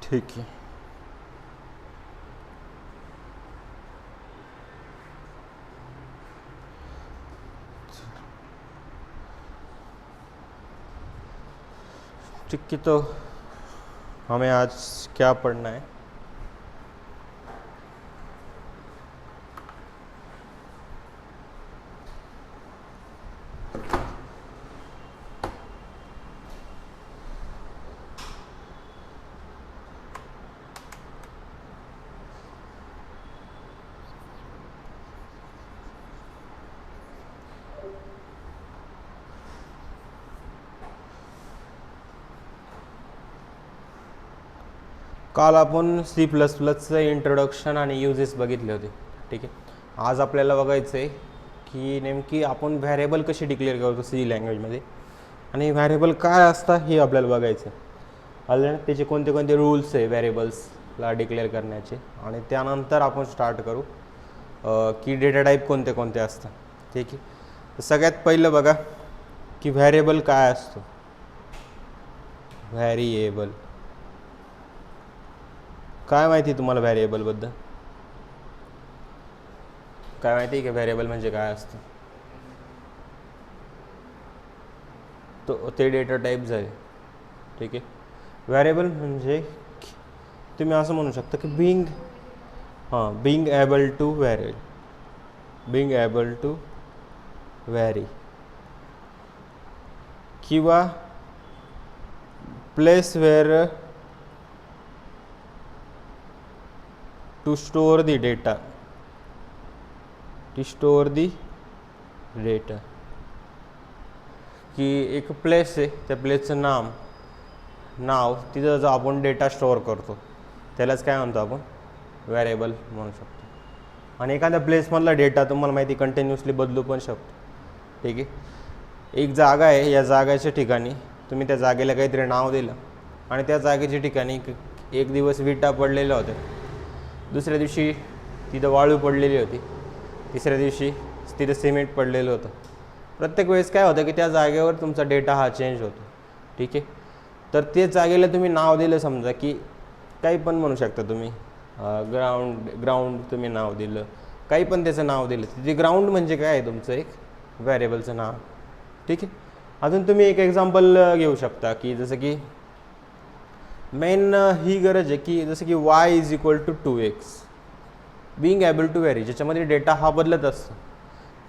ठीक आहे. ठीक है, तो हमें आज क्या पढ़ना है? काल आपण C++चं इंट्रोडक्शन आणि युजेस बघितले होते. ठीक आहे, आज आपल्याला बघायचं आहे की नेमकी आपण व्हॅरिएबल कशी डिक्लेअर करतो सी लँग्वेजमध्ये, आणि व्हॅरिएबल काय असतं हे आपल्याला बघायचं आहे. आलं, त्याचे कोणते कोणते रूल्स आहे व्हॅरिएबल्सला डिक्लेअर करण्याचे, आणि त्यानंतर आपण स्टार्ट करू की डेटा टाईप कोणते कोणते असतात. ठीक आहे, तर सगळ्यात पहिलं बघा की व्हॅरिएबल काय असतो. व्हॅरिएबल काय माहिती आहे तुम्हाला? व्हॅरिएबलबद्दल काय माहिती आहे की व्हॅरिएबल म्हणजे काय असतं? तो ते डेटा टाईप्स आहे. ठीक आहे, व्हॅरिएबल म्हणजे तुम्ही असं म्हणू शकता की being able to vary, being able to vary, किंवा place where to store the data, to store the data, की एक प्लेस आहे, त्या प्लेसचं नाव तिथं जो आपण डेटा स्टोअर करतो त्यालाच काय म्हणतो आपण? व्हॅरिएबल म्हणू शकतो. आणि एखाद्या प्लेसमधला डेटा तुम्हाला माहिती कंटिन्युअसली बदलू पण शकतो. ठीक आहे, एक जागा आहे, या जागेच्या ठिकाणी तुम्ही त्या जागेला काहीतरी नाव दिलं आणि त्या जागेच्या ठिकाणी एक दिवस विटा पडलेल्या होत्या, दुसऱ्या दिवशी तिथं वाळू पडलेली होती, तिसऱ्या दिवशी तिथं सिमेंट पडलेलं होतं. प्रत्येक वेळेस काय होतं की त्या जागेवर तुमचा डेटा हा चेंज होतो. ठीक आहे, तर ते जागेला तुम्ही नाव दिलं, समजा की काही पण म्हणू शकता तुम्ही, ग्राउंड तुम्ही नाव दिलं, काही पण त्याचं नाव दिलं, ते ग्राउंड म्हणजे काय आहे? तुमचं एक व्हॅरिएबलचं नाव. ठीक आहे, अजून तुम्ही एक एक्झाम्पल घेऊ शकता की जसं की मेन ही गरज आहे की जसं की y is equal to 2x, being able to vary, ज्याच्यामध्ये डेटा हा बदलत असतो.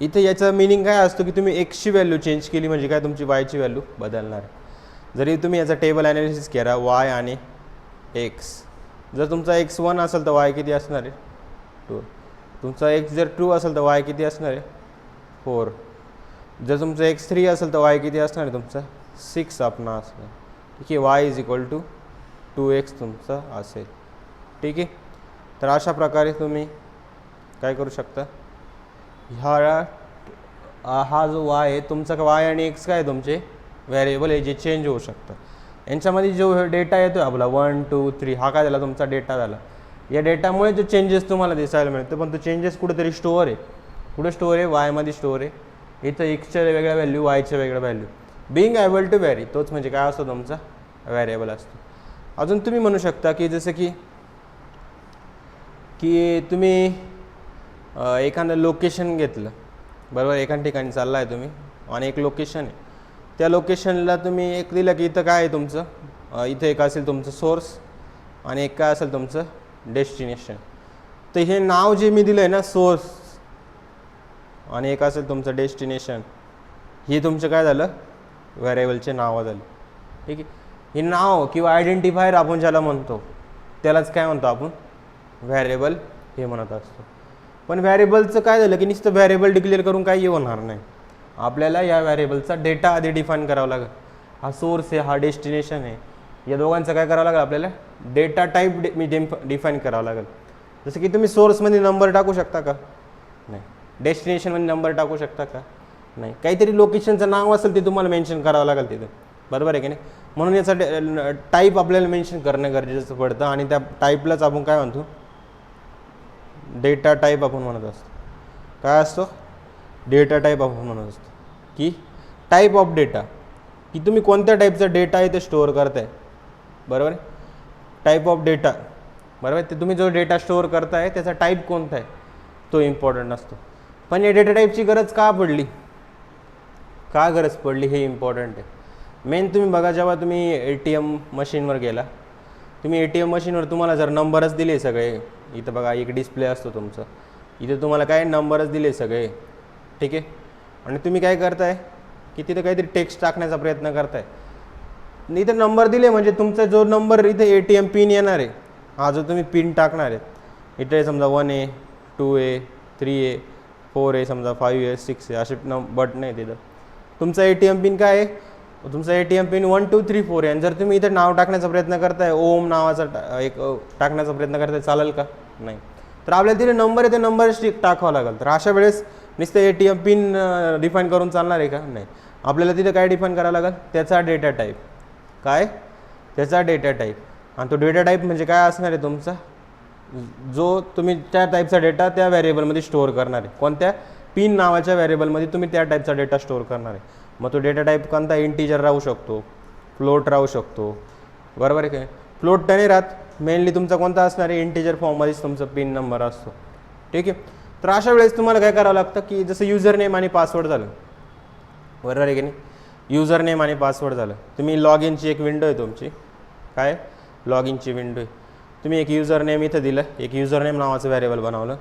इथे याचा मिनिंग काय असतो की तुम्ही एक्सची व्हॅल्यू चेंज केली म्हणजे काय? तुमची वायची व्हॅल्यू बदलणार. जरी तुम्ही याचा टेबल ॲनालिसिस केला y आणि x, जर तुमचा x 1 असेल तर y किती असणार आहे? 2. तुमचा x जर 2 असेल तर y किती असणार आहे? 4. जर तुमचं x 3 असेल तर y किती असणार आहे? तुमचा 6 आपण असणार. ठीक आहे, y is equal to 2x तुमचा असेल. ठीक आहे, तर अशा प्रकारे तुम्ही काय करू शकता? हा जो y आहे तुमचा, y आणि x काय तुमचे व्हॅरिएबल आहे जे चेंज होऊ शकतं. यांच्यामध्ये जो डेटा येतो आपला 1 2 3 हा काय झाला? तुमचा डेटा झाला. या डेटामुळे जो चेंजेस तुम्हाला दिसायला मिळतं, पण तो चेंजेस कुठेतरी स्टोअर आहे. कुठे स्टोअर आहे? वायमध्ये स्टोअर आहे. इथं एक्सच्या वेगळ्या व्हॅल्यू, वायच्या वेगळ्या value. Being able to vary तोच म्हणजे काय असतो? तुमचा व्हॅरिएबल असतो. अजून तुम्ही म्हणू शकता की जसं की तुम्ही एखादं लोकेशन घेतलं, बरोबर, एका ठिकाणी चालला आहे तुम्ही आणि एक लोकेशन आहे, त्या लोकेशनला तुम्ही एक दिलं की इथं काय आहे तुमचं, इथं एक असेल तुमचं सोर्स आणि एक काय असेल तुमचं डेस्टिनेशन. तर हे नाव जे मी दिलं आहे ना, सोर्स, आणि एक असेल तुमचं डेस्टिनेशन, हे तुमचं काय झालं? व्हॅरिएबलचे नावं झालं. ठीक आहे, हे नाव किंवा आयडेंटिफायर आपण ज्याला म्हणतो त्यालाच काय म्हणतो आपण? व्हॅरिएबल हे म्हणत असतो. पण व्हॅरिएबलचं काय झालं की नुसतं व्हॅरिएबल डिक्लेअर करून काही होणार नाही. आपल्याला या व्हॅरिएबलचा डेटा आधी डिफाईन करावा लागेल. हा सोर्स आहे, हा डेस्टिनेशन आहे, या दोघांचं काय करावं लागेल? आपल्याला डेटा टाईप डिफाईन करावं लागेल. जसं की तुम्ही सोर्समध्ये नंबर टाकू शकता का? नाही. डेस्टिनेशनमध्ये नंबर टाकू शकता का? नाही. काहीतरी लोकेशनचं नाव असेल ते तुम्हाला मेन्शन करावं लागेल तिथं, बरोबर आहे की नाही? म्हणून याचा टाईप आपल्याला मेन्शन करणं गरजेचं पडतं, आणि त्या टाईपलाच आपण काय म्हणतो? डेटा टाईप आपण म्हणत असतो. काय असतो? डेटा टाईप आपण म्हणत असतो. की टाईप ऑफ डेटा, की तुम्ही कोणत्या टाईपचा डेटा आहे ते स्टोअर करताय. बरोबर आहे. टाईप ऑफ डेटा, बरोबर आहे, ते तुम्ही जो डेटा स्टोअर करताय त्याचा टाईप कोणता आहे तो इम्पॉर्टंट असतो. पण या डेटा टाईपची गरज का पडली, का गरज पडली हे इम्पॉर्टंट आहे. मेन तुम्ही बघा, जेव्हा तुम्ही ATM मशीनवर गेला, तुम्ही ATM मशीनवर तुम्हाला जर नंबरच दिले सगळे, इथं बघा एक डिस्प्ले असतो तुमचं, इथे तुम्हाला काय नंबरच दिले सगळे, ठीक आहे, आणि तुम्ही काय करताय की तिथे काहीतरी टेक्स्ट टाकण्याचा प्रयत्न करताय. इथं नंबर दिले म्हणजे तुमचा जो नंबर इथे ATM पिन येणार आहे, हा जो तुम्ही पिन टाकणार आहे, इथे समजा 1A 2A 3A 4A समजा 5A 6A असे बटन आहे तिथं. तुमचा ATM पिन काय आहे, तुमचा ATM पिन 1 2 3 4 आहे. आणि जर तुम्ही इथे नाव टाकण्याचा प्रयत्न करताय, ओम नावाचा एक टाकण्याचा प्रयत्न करताय, चालेल का, नाही. तर आपल्याला तिथे नंबर आहे, ते नंबर टाकावा लागेल. तर अशा वेळेस नुसतं ATM पिन डिफाईन करून चालणार आहे का, नाही. आपल्याला तिथे काय डिफाईन करावं लागेल, त्याचा डेटा टाईप, काय त्याचा डेटा टाईप. आणि तो डेटा टाईप म्हणजे काय असणार आहे तुमचा, जो तुम्ही त्या टाईपचा डेटा त्या व्हेरिएबलमध्ये स्टोअर करणार आहे. कोणत्या, पिन नावाच्या व्हेरिएबलमध्ये तुम्ही त्या टाईपचा डेटा स्टोअर करणार आहे. मग तो डेटा टाईप कोणता, इंटिजर राहू शकतो, फ्लोट राहू शकतो, बरोबर आहे काय. फ्लोट तर नाही राहत, मेनली तुमचा कोणता असणार आहे, इंटिजर फॉर्ममध्येच तुमचा पिन नंबर असतो, ठीक आहे. तर अशा वेळेस तुम्हाला काय करावं लागतं की जसं युजर नेम आणि पासवर्ड झालं, बरोबर आहे की नाही, युजर नेम आणि पासवर्ड झालं. तुम्ही लॉग इनची एक विंडो आहे तुमची, काय लॉग इनची विंडो आहे, तुम्ही एक युजर नेम इथं दिलं, एक युजर नेम नावाचं व्हेरिएबल बनवलं,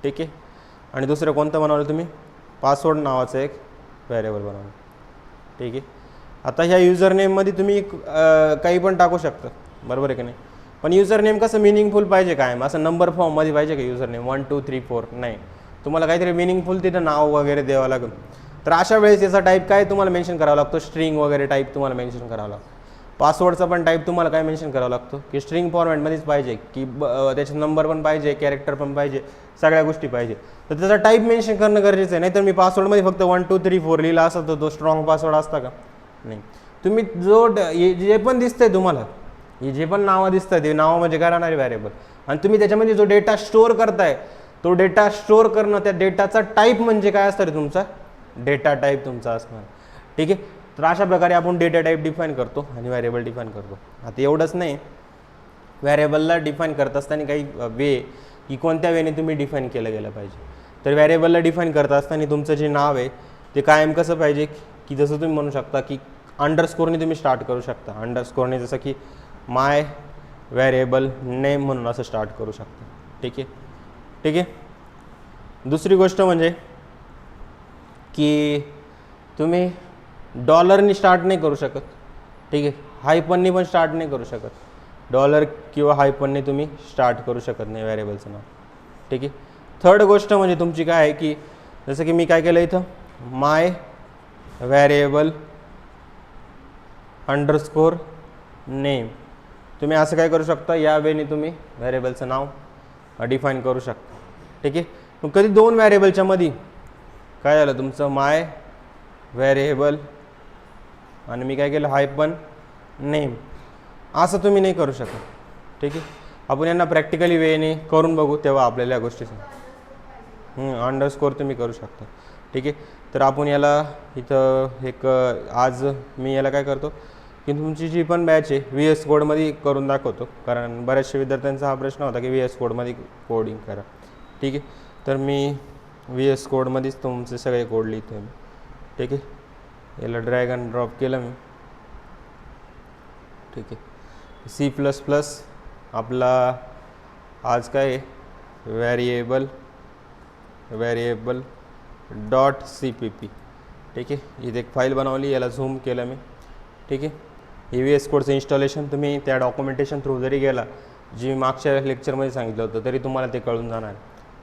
ठीक आहे, आणि दुसरं कोणतं बनवलं तुम्ही, पासवर्ड नावाचं एक व्हेरिएबल बनवलं, ठीक आहे. आता ह्या युजर नेममध्ये तुम्ही काही पण टाकू शकता, बरोबर आहे की नाही. पण युजर नेम कसं मिनिंगफुल पाहिजे, काय असं नंबर फॉर्ममध्ये पाहिजे का युजर नेम 1 2 3 4, नाही. तुम्हाला काहीतरी मिनिंगफुल तिथं नाव वगैरे द्यावं लागेल. तर अशा वेळेस याचा टाईप काय तुम्हाला मेन्शन करावा लागतो, स्ट्रिंग वगैरे टाईप तुम्हाला मेन्शन करावा लागतो. पासवर्डचा पण टाईप तुम्हाला काय मेन्शन करावा लागतो की स्ट्रिंग फॉर्मॅटमध्येच पाहिजे, की त्याचा नंबर पण पाहिजे, कॅरेक्टर पण पाहिजे, सगळ्या गोष्टी पाहिजे. तर त्याचा टाईप मेन्शन करणं गरजेचं आहे. नाहीतर मी पासवर्डमध्ये फक्त 1 2 3 4 लिहिला असं तर तो स्ट्रॉंग पासवर्ड असता का, नाही. तुम्ही जो जे पण दिसतंय तुम्हाला, हे जे पण नावं दिसतं ते नावं म्हणजे काय राहणारे व्हेरिएबल, आणि तुम्ही त्याच्यामध्ये जो डेटा स्टोअर करताय तो डेटा स्टोअर करणं, त्या डेटाचा टाईप म्हणजे काय असतं रे, तुमचा डेटा टाईप तुमचा असणार, ठीक आहे. तर अशा प्रकारे आपण डेटा टाईप डिफाईन करतो आणि व्हेरिएबल डिफाईन करतो. आता एवढंच नाही, व्हेरिएबलला डिफाईन करत असताना काही वे की कोणत्या वेने तुम्ही डिफाईन केलं गेलं पाहिजे. तर व्हेरिएबलला डिफाईन करत असताना तुमचं जे नाव आहे ते कायम कसं पाहिजे, की जसं तुम्ही म्हणू शकता की अंडरस्कोरने तुम्ही स्टार्ट करू शकता. अंडरस्कोरने जसं की माय व्हेरिएबल नेम म्हणून असं स्टार्ट करू शकता, ठीक आहे, ठीक आहे. दुसरी गोष्ट म्हणजे की तुम्ही डॉलरनी स्टार्ट नाही करू शकत, ठीक आहे, हायपननी पण स्टार्ट नाही करू शकत. डॉलर किंवा हायपननी तुम्ही स्टार्ट करू शकत नाही व्हेरिएबलचं नाव, ठीक आहे. थर्ड गोष्ट म्हणजे तुमची काय आहे की जसं की मी काय केलं इथं, माय व्हेरिएबल अंडरस्कोर नेम, तुम्ही असं काय करू शकता, या वेने तुम्ही व्हेरिएबलचं नाव डिफाईन करू शकता, ठीक आहे. मग कधी दोन व्हेरिएबलच्या मध्ये काय झालं तुमचं, माय व्हेरिएबल आणि मी काय केलं, हायपन नेम, असं तुम्ही नाही करू शकत, ठीक आहे. आपण यांना प्रॅक्टिकली वेने करून बघू तेव्हा आपल्याला या गोष्टीचं अंडरस्कोर तुम्ही करू शकता, ठीक आहे. तर आपण याला इथं एक आज मी याला काय करतो की तुमची जी पण बॅच आहे VS कोडमध्ये करून दाखवतो, कारण बऱ्याचशा विद्यार्थ्यांचा हा प्रश्न होता की VS कोडमध्ये कोडिंग करा, ठीक आहे. तर मी VS कोडमध्येच तुमचे सगळे कोड लिहितो मी, ठीक आहे. याला ड्रॅग अँड ड्रॉप केलं मी, ठीक आहे. C++ आपला आज काय आहे, व्हेरिएबल .cpp, ठीक आहे. इथे एक फाईल बनवली, याला झूम केलं मी, ठीक आहे. VS कोडचं इन्स्टॉलेशन तुम्ही त्या डॉक्युमेंटेशन थ्रू जरी गेला, जी मागच्या लेक्चरमध्ये सांगितलं होतं, तरी तुम्हाला ते कळून जाणार,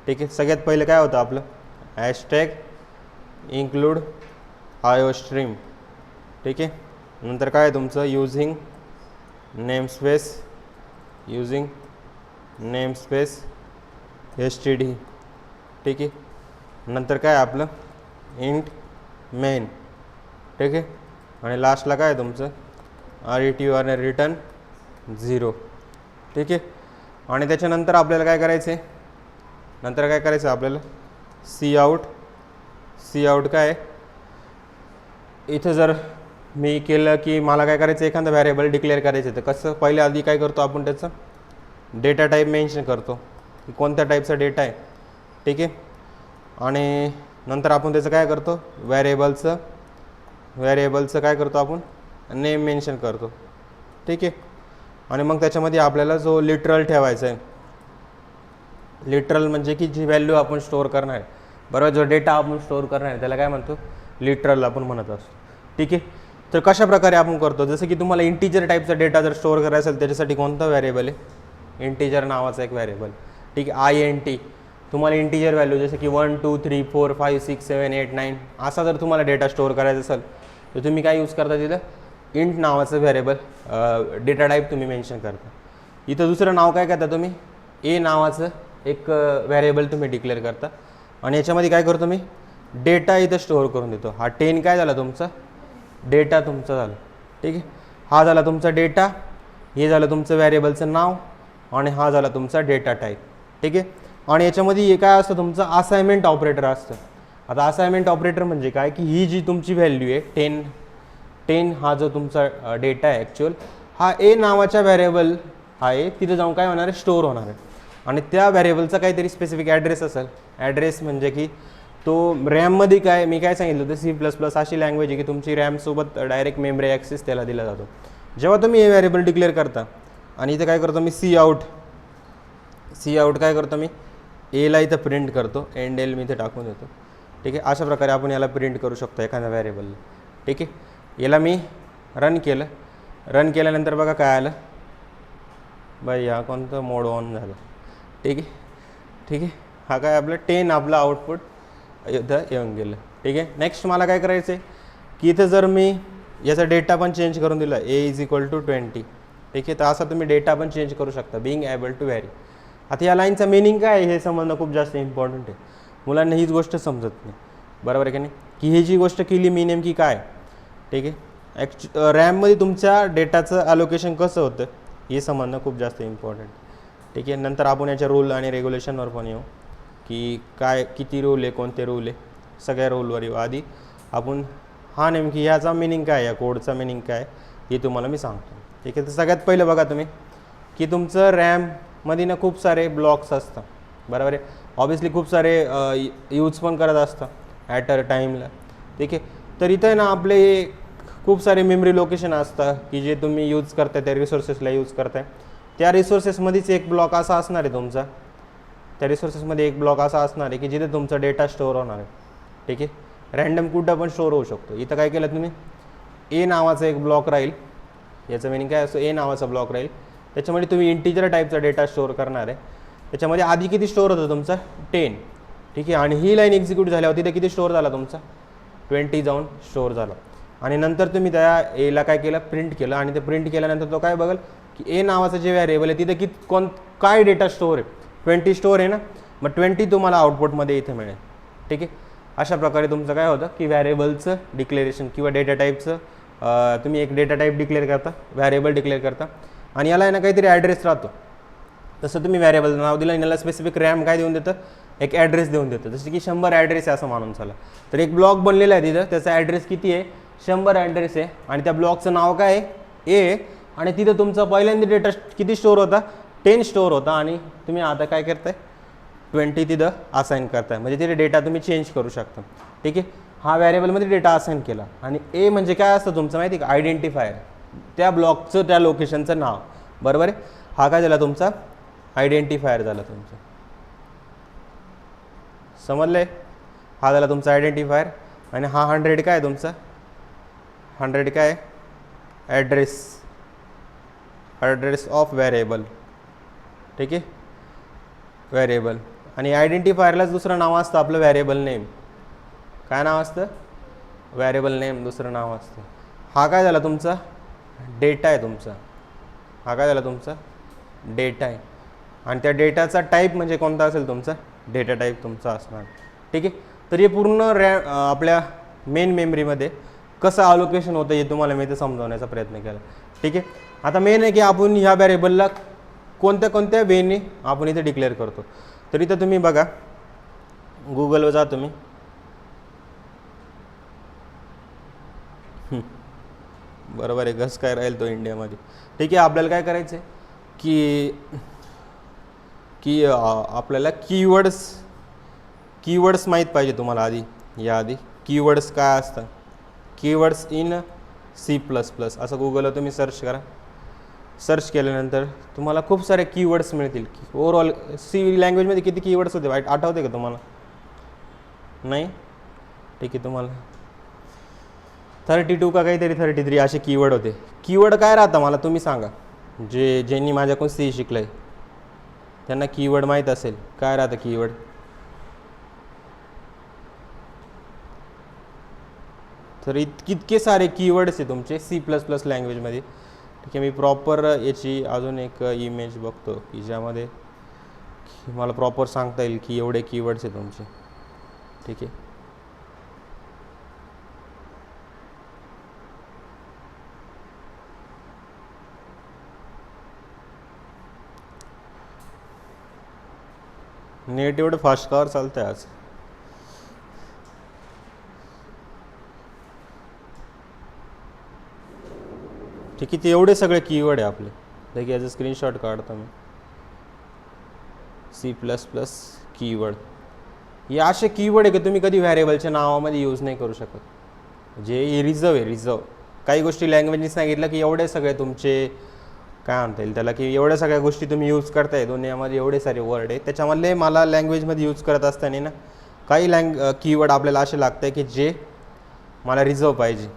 ठीक आहे. सगळ्यात पहिलं काय होतं आपलं, हॅशटॅग इन्क्लूड IOStream, ठीक आहे. नंतर काय तुमचं युझिंग नेमस्पेस std, ठीक आहे. नंतर काय आपलं इंट मेन, ठीक आहे. आणि लास्टला काय तुमचं रिटर्न 0, ठीक आहे. आणि त्याच्यानंतर आपल्याला काय करायचं आहे, नंतर काय करायचं आपल्याला सी आउट काय इथं जर मी केलं की मला काय करायचं, एखादं व्हॅरिएबल डिक्लेअर करायचं. तर कसं, पहिले आधी काय करतो आपण, त्याचं डेटा टाईप मेन्शन करतो की कोणत्या टाईपचा डेटा आहे. ठीक आहे. आणि नंतर आपण त्याचं काय करतो, व्हॅरिएबलचं काय करतो आपण, नेम मेन्शन करतो. ठीक आहे. आणि मग त्याच्यामध्ये आपल्याला जो लिटरल ठेवायचा आहे, लिटरल म्हणजे की जी व्हॅल्यू आपण स्टोअर करणार आहे, बरोबर, जो डेटा आपण स्टोअर करणार आहे त्याला काय म्हणतो, लिटरल आपण म्हणत असतो. ठीक आहे. तर कशा प्रकारे आपण करतो, जसं की तुम्हाला इंटीजर टाईपचा डेटा जर स्टोअर करायचा असेल, त्याच्यासाठी कोणता व्हॅरिएबल आहे, इंटीजर नावाचा एक व्हॅरिएबल. ठीक आहे. INT तुम्हाला इंटीजर व्हॅल्यू जसं की 1 2 3 4 5 6 7 8 9 असा जर तुम्हाला डेटा स्टोअर करायचा असेल तर तुम्ही काय यूज करता, तिथं इंट नावाचं व्हॅरिएबल डेटा टाईप तुम्ही मेन्शन करता. इथं दुसरं नाव काय करता तुम्ही, ए नावाचं एक व्हॅरिएबल तुम्ही डिक्लेअर करता. आणि याच्यामध्ये काय करतो मी, डेटा इथं स्टोअर करून देतो. हा 10 काय झाला तुमचा, डेटा तुमचा झाला. ठीक आहे. हा झाला तुमचा डेटा, हे झालं तुमचं व्हॅरिएबलचं नाव, आणि हा झाला तुमचा डेटा टाईप. ठीक आहे. आणि याच्यामध्ये हे काय असतं, तुमचं असाइनमेंट ऑपरेटर असतं. आता असाइनमेंट ऑपरेटर म्हणजे काय, की ही जी तुमची व्हॅल्यू आहे 10 हा जो तुमचा डेटा आहे ॲक्च्युअल, हा ए नावाच्या व्हॅरिएबल आहे, तिथं जाऊन काय होणार आहे, स्टोअर होणार आहे. आणि त्या व्हॅरिएबलचा काहीतरी स्पेसिफिक ॲड्रेस असेल. ॲड्रेस म्हणजे की तो रॅममध्ये काय, मी काय सांगितलं होतं, C++ अशी लँग्वेज आहे की तुमची रॅमसोबत डायरेक्ट मेमरी ॲक्सेस त्याला दिला जातो. जेव्हा तुम्ही हे व्हॅरिएबल डिक्लेअर करता, आणि इथं काय करतो मी, सी आउट काय करतो मी, एला इथं प्रिंट करतो, एंड एल मी इथे टाकून देतो. ठीक आहे. अशा प्रकारे आपण याला प्रिंट करू शकतो एखाद्या व्हॅरिएबलला. ठीक आहे. याला मी रन केल्यानंतर बघा काय आलं, बाई हा कोणतं मोड ऑन झालं. ठीक आहे. हा काय आपलं 10 आपलं आउटपुट इथं येऊन गेलं. ठीक आहे. नेक्स्ट मला काय करायचं आहे की इथं जर मी याचा डेटा पण चेंज करून दिला, A = 20. ठीक आहे. तर असा तुम्ही डेटा पण चेंज करू शकता, बिंग एबल टू व्हॅरी. आता या लाईनचा मिनिंग काय आहे हे समजणं खूप जास्त इम्पॉर्टंट आहे. मुलांना हीच गोष्ट समजत नाही, बरोबर आहे की नाही, की ही जी गोष्ट केली मी नेमकी काय. ठीक आहे. रॅममध्ये तुमच्या डेटाचं अलोकेशन कसं होतं हे समजणं खूप जास्त इम्पॉर्टंट. ठीक आहे. नंतर आपण याच्या रूल आणि रेग्युलेशनवर पण येऊ, की काय किती रूल आहे, कोणते रूल आहे, सगळ्या रूलवर येऊ. आधी आपण हा नेमकी ह्याचा मिनिंग काय, या कोडचा मिनिंग काय हे तुम्हाला मी सांगतो. ठीक आहे. तर सगळ्यात पहिलं बघा तुम्ही की तुमचं रॅममध्ये ना खूप सारे ब्लॉक्स असतात, बरोबर आहे. ऑब्वियसली खूप सारे यूज पण करत असतात ॲट अ टाईमला. ठीक आहे. तर इथं ना आपले खूप सारे मेमरी लोकेशन असतात की जे तुम्ही यूज करताय, त्या रिसोर्सेसला यूज करताय. त्या रिसोर्सेसमध्येच एक ब्लॉक असा असणार आहे तुमचा, त्या रिसोर्सेसमध्ये एक ब्लॉक असा असणार आहे की जिथे तुमचा डेटा स्टोअर होणार आहे. ठीक आहे. रँडम कुठं पण स्टोअर होऊ शकतो. इथं काय केलं तुम्ही, ए नावाचा एक ब्लॉक राहील, याचं मिनिंग काय असतं, ए नावाचा ब्लॉक राहील, त्याच्यामध्ये तुम्ही इंटीजर टाईपचा डेटा स्टोअर करणार आहे. त्याच्यामध्ये आधी किती स्टोअर होतं तुमचा, 10. ठीक आहे. आणि ही लाईन एक्झिक्यूट झाल्यावर तिथे किती स्टोअर झाला तुमचा, 20 जाऊन स्टोअर झाला. आणि नंतर तुम्ही त्या एला काय केलं, प्रिंट केलं. आणि ते प्रिंट केल्यानंतर तो काय बघेल की ए नावाचं जे व्हॅरिएबल आहे तिथे काय डेटा स्टोअर आहे, 20 स्टोअर आहे ना, मग 20 तुम्हाला आउटपुटमध्ये इथे मिळेल. ठीक आहे. अशा प्रकारे तुमचं काय होतं की व्हॅरिएबलचं डिक्लेरेशन किंवा डेटा टाईपचं, तुम्ही एक डेटा टाईप डिक्लेअर करता, व्हॅरिएबल डिक्लेअर करता, आणि याला आहे ना काहीतरी ॲड्रेस राहतो. तसं तुम्ही व्हॅरिएबलचं नाव दिलं आणि याला स्पेसिफिक रॅम काय देऊन देतं, एक ॲड्रेस देऊन देतं. जसं की 100 ॲड्रेस आहे असं मानून चला. तर एक ब्लॉक बनलेला आहे तिथं, त्याचा ॲड्रेस किती आहे, 100 ॲड्रेस आहे. आणि त्या ब्लॉकचं नाव काय आहे, ए. आणि तिथं तुमचा पहिल्यांदा डेटा किती स्टोअर होता, 10 स्टोअर होता. आणि तुम्ही आता काय करताय, 20 तिथं असाइन करताय, म्हणजे तिथे डेटा तुम्ही चेंज करू शकता. ठीक आहे. हा व्हॅरिएबलमध्ये डेटा असाइन केला. आणि ए म्हणजे काय असतं तुमचं माहिती आहे का, आयडेंटिफायर, त्या ब्लॉकचं त्या लोकेशनचं नाव, बरोबर आहे. हा काय झाला तुमचा आयडेंटिफायर झाला तुमचा, समजलंय. हा झाला तुमचा आयडेंटिफायर. आणि हा 100 काय आहे तुमचा, 100 काय ॲड्रेस ऑफ व्हॅरिएबल. ठीक आहे. व्हॅरिएबल. आणि आयडेंटिफायरलाच दुसरं नाव असतं आपलं व्हॅरिएबल नेम. काय नाव असतं, व्हॅरिएबल नेम दुसरं नाव असतं. हा काय झाला तुमचा डेटा आहे तुमचा, हा काय झाला तुमचा डेटा आहे. आणि त्या डेटाचा टाईप म्हणजे कोणता असेल तुमचा, डेटा टाईप तुमचा असणार. ठीक आहे. तर हे पूर्ण आपल्या मेन मेमरीमध्ये कसं अलोकेशन होतं हे तुम्हाला मी इथे समजावण्याचा प्रयत्न केला. ठीक आहे. आता मेन आहे की आपण ह्या व्हॅरिएबलला कोणत्या वेने आपण इथे डिक्लेअर करतो. तर इथं तुम्ही बघा, गुगलवर जा तुम्ही, बरोबर आहे, कसं काय राहील तो इंडियामध्ये. ठीक आहे, आपल्याला काय करायचं आहे की की आपल्याला कीवर्ड्स माहीत पाहिजे तुम्हाला आधी. याआधी कीवर्ड्स काय असतात, कीवर्ड्स इन C++, असं गुगलला तुम्ही सर्च करा. सर्च केल्यानंतर तुम्हाला खूप सारे कीवर्ड्स मिळतील. ओव्हरऑल सी लँग्वेजमध्ये किती कीवर्ड्स होते आठवते का तुम्हाला? नाही? ठीक आहे, तुम्हाला 32 का काहीतरी 33 असे कीवर्ड होते. कीवर्ड काय राहतं मला तुम्ही सांगा, ज्यांनी माझ्याकडून C शिकलं आहे त्यांना कीवर्ड माहीत असेल. काय राहतं कीवर्ड? तर इतके सारे कीवर्ड्स आहे तुमचे C++ लँग्वेजमध्ये. ठीक आहे, मी प्रॉपर याची अजून एक इमेज बघतो की ज्यामध्ये मला प्रॉपर सांगता येईल की एवढे कीवर्ड्स आहे तुमचे. ठीक आहे, नेट एवढं फास्ट कावर चालतं आहे आज. ठीक आहे, ते एवढे सगळे कीवर्ड आहे आपले. ठीक याचं स्क्रीनशॉट काढतो मी. C++ कीवर्ड, हे असे कीवर्ड आहे की तुम्ही कधी व्हॅरिएबलच्या नावामध्ये यूज नाही करू शकत. जे रिझर्व आहे, रिझर्व. काही गोष्टी लँग्वेजनी सांगितलं की एवढे सगळे तुमचे काय म्हणता येईल त्याला, की एवढ्या सगळ्या गोष्टी तुम्ही यूज करताय दुनियामध्ये, एवढे सारे वर्ड आहे. त्याच्यामधले मला लँग्वेजमध्ये यूज करत असताना ना काही कीवर्ड आपल्याला असे लागतं आहे की जे मला रिझर्व पाहिजे.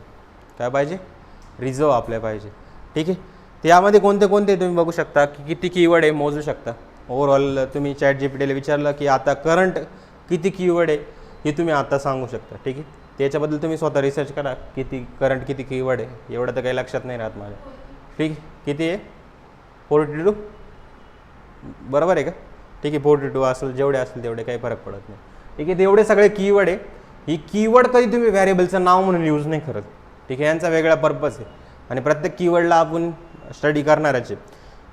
काय पाहिजे? रिझर्व आपल्या पाहिजे. ठीक आहे, त्यामध्ये कोणते कोणते तुम्ही बघू शकता की किती कीवर्ड आहे मोजू शकता. ओव्हरऑल तुम्ही ChatGPTला विचारलं की आता करंट किती कीवर्ड आहे हे तुम्ही आता सांगू शकता. ठीक आहे, त्याच्याबद्दल तुम्ही स्वतः रिसर्च करा करंट किती कीवर्ड आहे. एवढं तर काही लक्षात नाही राहत माझ्या. ठीक आहे, किती आहे? 42. बरोबर आहे का? ठीक आहे, 42 असेल, जेवढे असेल तेवढे काही फरक पडत नाही. ठीक आहे, ते एवढे सगळे कीवर्ड आहे. ही कीवर्ड कधी तुम्ही व्हॅरिएबलचं नाव म्हणून यूज नाही करत. ठीक आहे, यांचा वेगळा पर्पज आहे आणि प्रत्येक कीवर्डला आपण स्टडी करणारच आहे.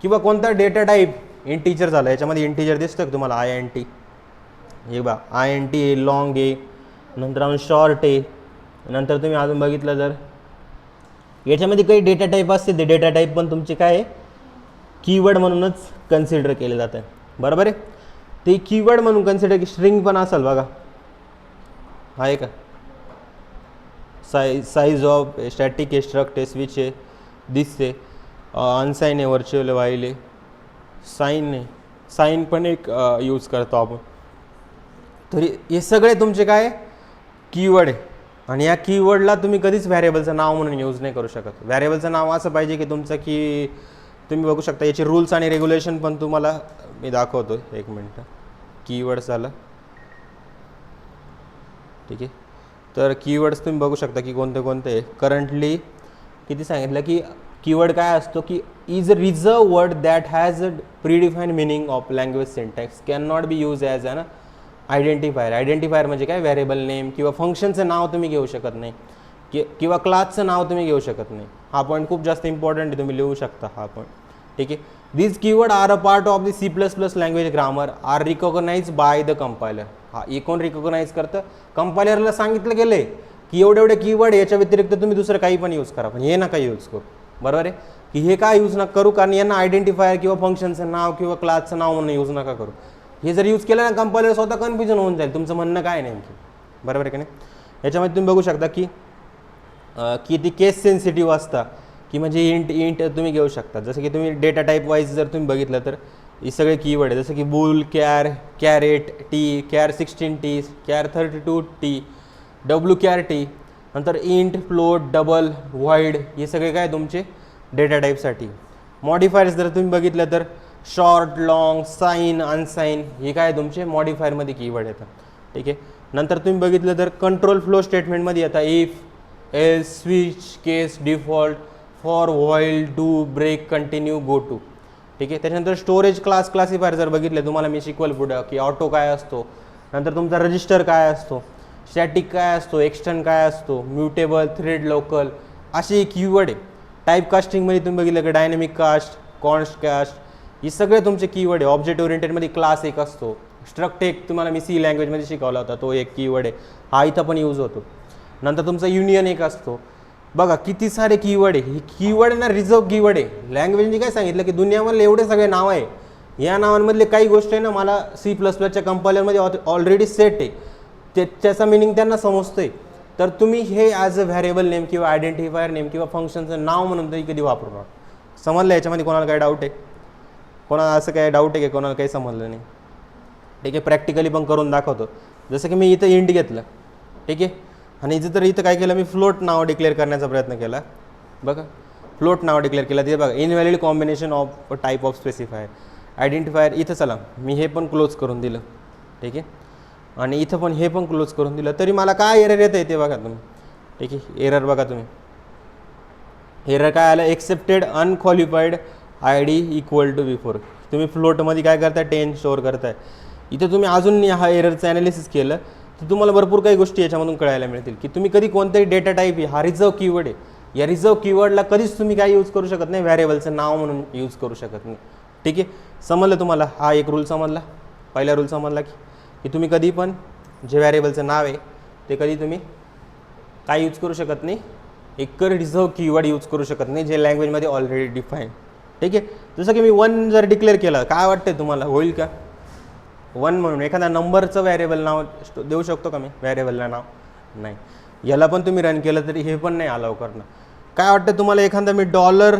किंवा कोणता डेटा टाईप इंटीजर झाला, याच्यामध्ये इंटीजर दिसतं का तुम्हाला? INT हे बा, INT आहे, लॉंग आहे, नंतर आपण शॉर्ट आहे. नंतर तुम्ही अजून बघितलं जर याच्यामध्ये काही डेटा टाईप असतील, ते डेटा टाईप पण तुमचे काय आहे कीवर्ड म्हणूनच कन्सिडर केले जातं. बरोबर आहे, ते कीवर्ड म्हणून कन्सिडर की स्ट्रिंग पण असेल बघा, आहे का? साईज ऑफ स्टॅटिक आहे, स्ट्रक्ट आहे, स्विच आहे, दिसते, अनसाईन आहे, व्हर्च्युअल व्हाईल आहे, साईन आहे, साईन पण एक यूज करतो आपण. तरी हे सगळे तुमचे काय कीवर्ड आहे. आणि या कीवर्डला तुम्ही कधीच व्हॅरिएबलचं नाव म्हणून यूज नाही करू शकत. व्हॅरिएबलचं नाव असं पाहिजे की तुमचं की तुम्ही बघू शकता याचे रूल्स आणि रेग्युलेशन पण तुम्हाला मी दाखवतो. एक मिनटं. कीवर्ड्स झालं. ठीक आहे, तर कीवर्ड्स तुम्ही बघू शकता की कोणते कोणते करंटली किती सांगितलं की कीवर्ड काय असतो की is a reserved word that has a predefined meaning of language syntax can not be use as an identifier. Identifier म्हणजे काय? व्हॅरिएबल नेम किंवा फंक्शनचं नाव तुम्ही घेऊ शकत नाही किंवा क्लासचं नाव तुम्ही घेऊ शकत नाही. हा पॉईंट खूप जास्त इम्पॉर्टंट आहे, तुम्ही लिहू शकता हा पॉईंट. ठीक आहे, this keyword are a part of the C++ language grammar are recognise by the compiler. हा कोण रिकॉग्नाइज करतं? कंपायलरला सांगितलं गेलं आहे की एवढे कीवर्ड याच्या व्यतिरिक्त तुम्ही दुसरं काही पण यूज करा, पण हे नका यूज करू. बरोबर आहे की हे काय यूज नका करू, कारण यांना आयडेंटिफायर किंवा फंक्शनचं नाव किंवा क्लासचं नाव म्हणून यूज नका करू. हे जर यूज केलं ना कंपायलर स्वतः कन्फ्युजन होऊन जाईल तुमचं म्हणणं काय नेमकी. बरोबर आहे की नाही? याच्यामध्ये तुम्ही बघू शकता की किती केस सेन्सिटिव्ह असता की म्हणजे इंट तुम्ही घेऊ शकता. जसं की तुम्ही डेटा टाईप वाईज जर तुम्ही बघितलं तर हे सगळे कीवर्ड आहे. जसं की bool, char eight, t, char 16T, char 32T, WCHAR, नंतर इंट, फ्लोट, डबल, व्हाईड, हे सगळे काय तुमचे डेटा टाईपसाठी. मॉडिफायर्स जर तुम्ही बघितलं तर शॉर्ट, लॉंग, साईन, अनसाईन, हे काय तुमचे मॉडिफायरमध्ये कीवर्ड येतात. ठीक आहे, नंतर तुम्ही बघितलं तर कंट्रोल फ्लो स्टेटमेंटमध्ये येतात if, else, switch, case, default, for, while, do, break, continue, go to. ठीक आहे, त्याच्यानंतर स्टोरेज क्लास क्लासिफायर जर बघितलं तुम्हाला मी शिकवल पुढं की ऑटो काय असतो, नंतर तुमचा रजिस्टर काय असतो, स्टॅटिक काय असतो, एक्सटर्न काय असतो, म्युटेबल, थ्रेड, लोकल, असे कीवर्ड आहे. टाईप कास्टिंगमध्ये तुम्ही बघितलं की डायनॅमिक कास्ट, कॉन्स्ट कास्ट, हे सगळे तुमचे कीवर्ड आहे. ऑब्जेक्ट ओरिएंटेडमध्ये क्लास एक असतो, स्ट्रक्ट एक तुम्हाला मी C लँग्वेजमध्ये शिकवला होता, तो एक कीवर्ड आहे, हा इथं पण यूज होतो. नंतर तुमचा युनियन एक असतो. बघा किती सारे कीवर्ड आहे. ही कीवर्ड ना रिझर्व कीवर्ड आहे. लँग्वेजने काय सांगितलं की दुनियामधले एवढे सगळे नाव आहे, या नावांमधले काही गोष्टी आहे ना मला C++च्या कंपायलरमध्ये ऑलरेडी सेट आहे, त्याचा मिनिंग त्यांना समजतोय. तर तुम्ही हे ॲज अ व्हॅरिएबल नेम किंवा आयडेंटिफायर नेम किंवा फंक्शनचं नाव म्हणून तरी कधी वापरू नका. समजलं? याच्यामध्ये कोणाला काय डाऊट आहे? कोणाला असं काय डाऊट आहे की कोणाला काही समजलं नाही? ठीक आहे, प्रॅक्टिकली पण करून दाखवतो. जसं की मी इथं इंट घेतलं, ठीक आहे, आणि इथं काय केलं मी फ्लोट नाव डिक्लेअर करण्याचा प्रयत्न केला. बघा फ्लोट नाव डिक्लेअर केलं, ते बघा invalid combination of type of specifier identifier. इथं चला मी हे पण क्लोज करून दिलं, ठीक आहे, आणि इथं पण हे पण क्लोज करून दिलं, तरी मला काय एरर येतं आहे ते बघा तुम्ही. ठीक आहे, एरर बघा तुम्ही, एरर काय आलं, expected unqualified ID equal to before. तुम्ही फ्लोटमध्ये काय करताय 10 स्टोअर करताय. इथं तुम्ही अजून हा एररचं ॲनालिसिस केलं तर तुम्हाला भरपूर काही गोष्टी याच्यामधून कळायला मिळतील की तुम्ही कधी कोणताही डेटा टाईप आहे, हा रिझर्व कीवर्ड आहे, या रिझर्व कीवर्डला कधीच तुम्ही काय यूज करू शकत नाही, व्हॅरिएबलचं नाव म्हणून यूज करू शकत नाही. ठीक आहे, समजलं तुम्हाला? हा एक रूल समजला, पहिला रूल समजला की तुम्ही कधी पण जे व्हॅरिएबलचं नाव आहे ते कधी तुम्ही काय यूज करू शकत नाही, एक रिझर्व कीवर्ड यूज करू शकत नाही जे लँग्वेजमध्ये ऑलरेडी डिफाईन. ठीक आहे, जसं की मी 1 जर डिक्लेअर केलं, काय वाटतं तुम्हाला होईल का? 1 म्हणून एखादा नंबरचं व्हॅरिएबल नाव देऊ शकतो का मी व्हॅरिएबलला नाव? नाही. याला पण तुम्ही रन केलं तरी हे पण नाही अलाव करणं. काय वाटतं तुम्हाला एखादा मी डॉलर,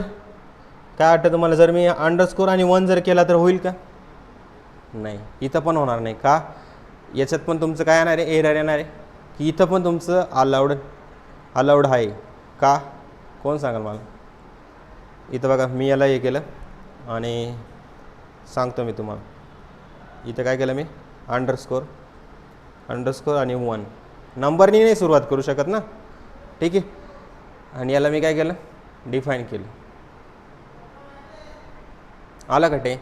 काय वाटतं तुम्हाला जर मी अंडरस्कोर आणि 1 जर केला तर होईल का? नाही, इथं पण होणार नाही. का? याच्यात पण तुमचं काय येणार आहे, एरर येणार आहे की इथं पण तुमचं अलाउड आहे का? कोण सांगाल मला? इथं बघा मी याला हे केलं आणि सांगतो मी तुम्हाला. इथं काय केलं मी अंडरस्कोर आणि 1 नंबरनी नाही सुरुवात करू शकत ना. ठीक आहे, आणि याला मी काय केलं डिफाईन केलं. आलं का ते?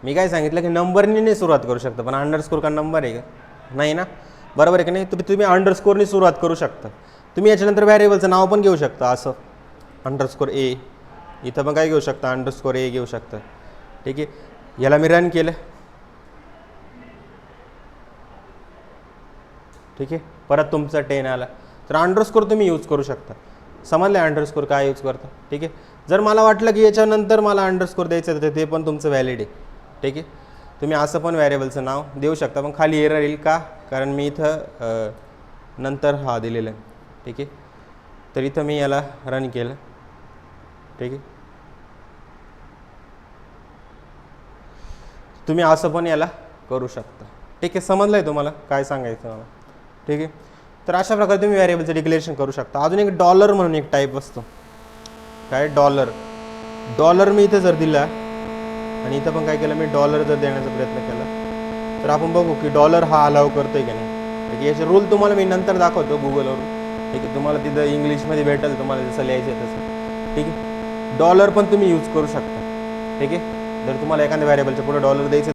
मी काय सांगितलं की नंबरनी नाही सुरुवात करू शकता, पण अंडरस्कोर का नंबर आहे का? नाही ना, बरोबर आहे की नाही? तुम्ही अंडरस्कोरनी सुरुवात करू शकता. तुम्ही याच्यानंतर व्हॅरिएबलचं नाव पण घेऊ शकता, असं अंडरस्कोर ए. इथं पण काय घेऊ शकता, अंडरस्कोर ए घेऊ शकता. ठीक आहे, याला मी रन केलं. ठीक आहे, परत तुमचा 10 आला तर अंडरस्कोर तुम्ही यूज करू शकता. समजलं अंडरस्कोर काय यूज करता? ठीक आहे, जर मला वाटलं की याच्यानंतर मला अंडरस्कोर द्यायचं तर ते पण तुमचं व्हॅलिड आहे. ठीक आहे, तुम्ही असं पण व्हॅरिएबलचं नाव देऊ शकता, पण खाली एरर येईल का? कारण मी इथं नंतर हा दिलेलं आहे. ठीक आहे, तर इथं मी याला रन केलं. ठीक आहे, तुम्ही असं पण याला करू शकता. ठीक आहे, समजलं आहे तुम्हाला काय सांगायचं मला? ठीक आहे, तर अशा प्रकारे तुम्ही व्हॅरिएबलचं डिक्लेरेशन करू शकता. अजून एक डॉलर म्हणून एक टाईप असतो. काय? डॉलर मी इथं जर दिला आणि इथं पण काय केलं मी डॉलर जर देण्याचा प्रयत्न केला तर आपण बघू की डॉलर हा अलाव करतोय की नाही. ठीक आहे, याचे रूल तुम्हाला मी नंतर दाखवतो गुगलवरून. ठीक आहे, तुम्हाला तिथं इंग्लिशमध्ये भेटेल, तुम्हाला जसं लिहायचं आहे तसं. ठीक आहे, डॉलर पण तुम्ही यूज करू शकता. ठीक आहे, जर तुम्हाला एखाद्या व्हॅरिएबलच्या पुढे डॉलर द्यायचं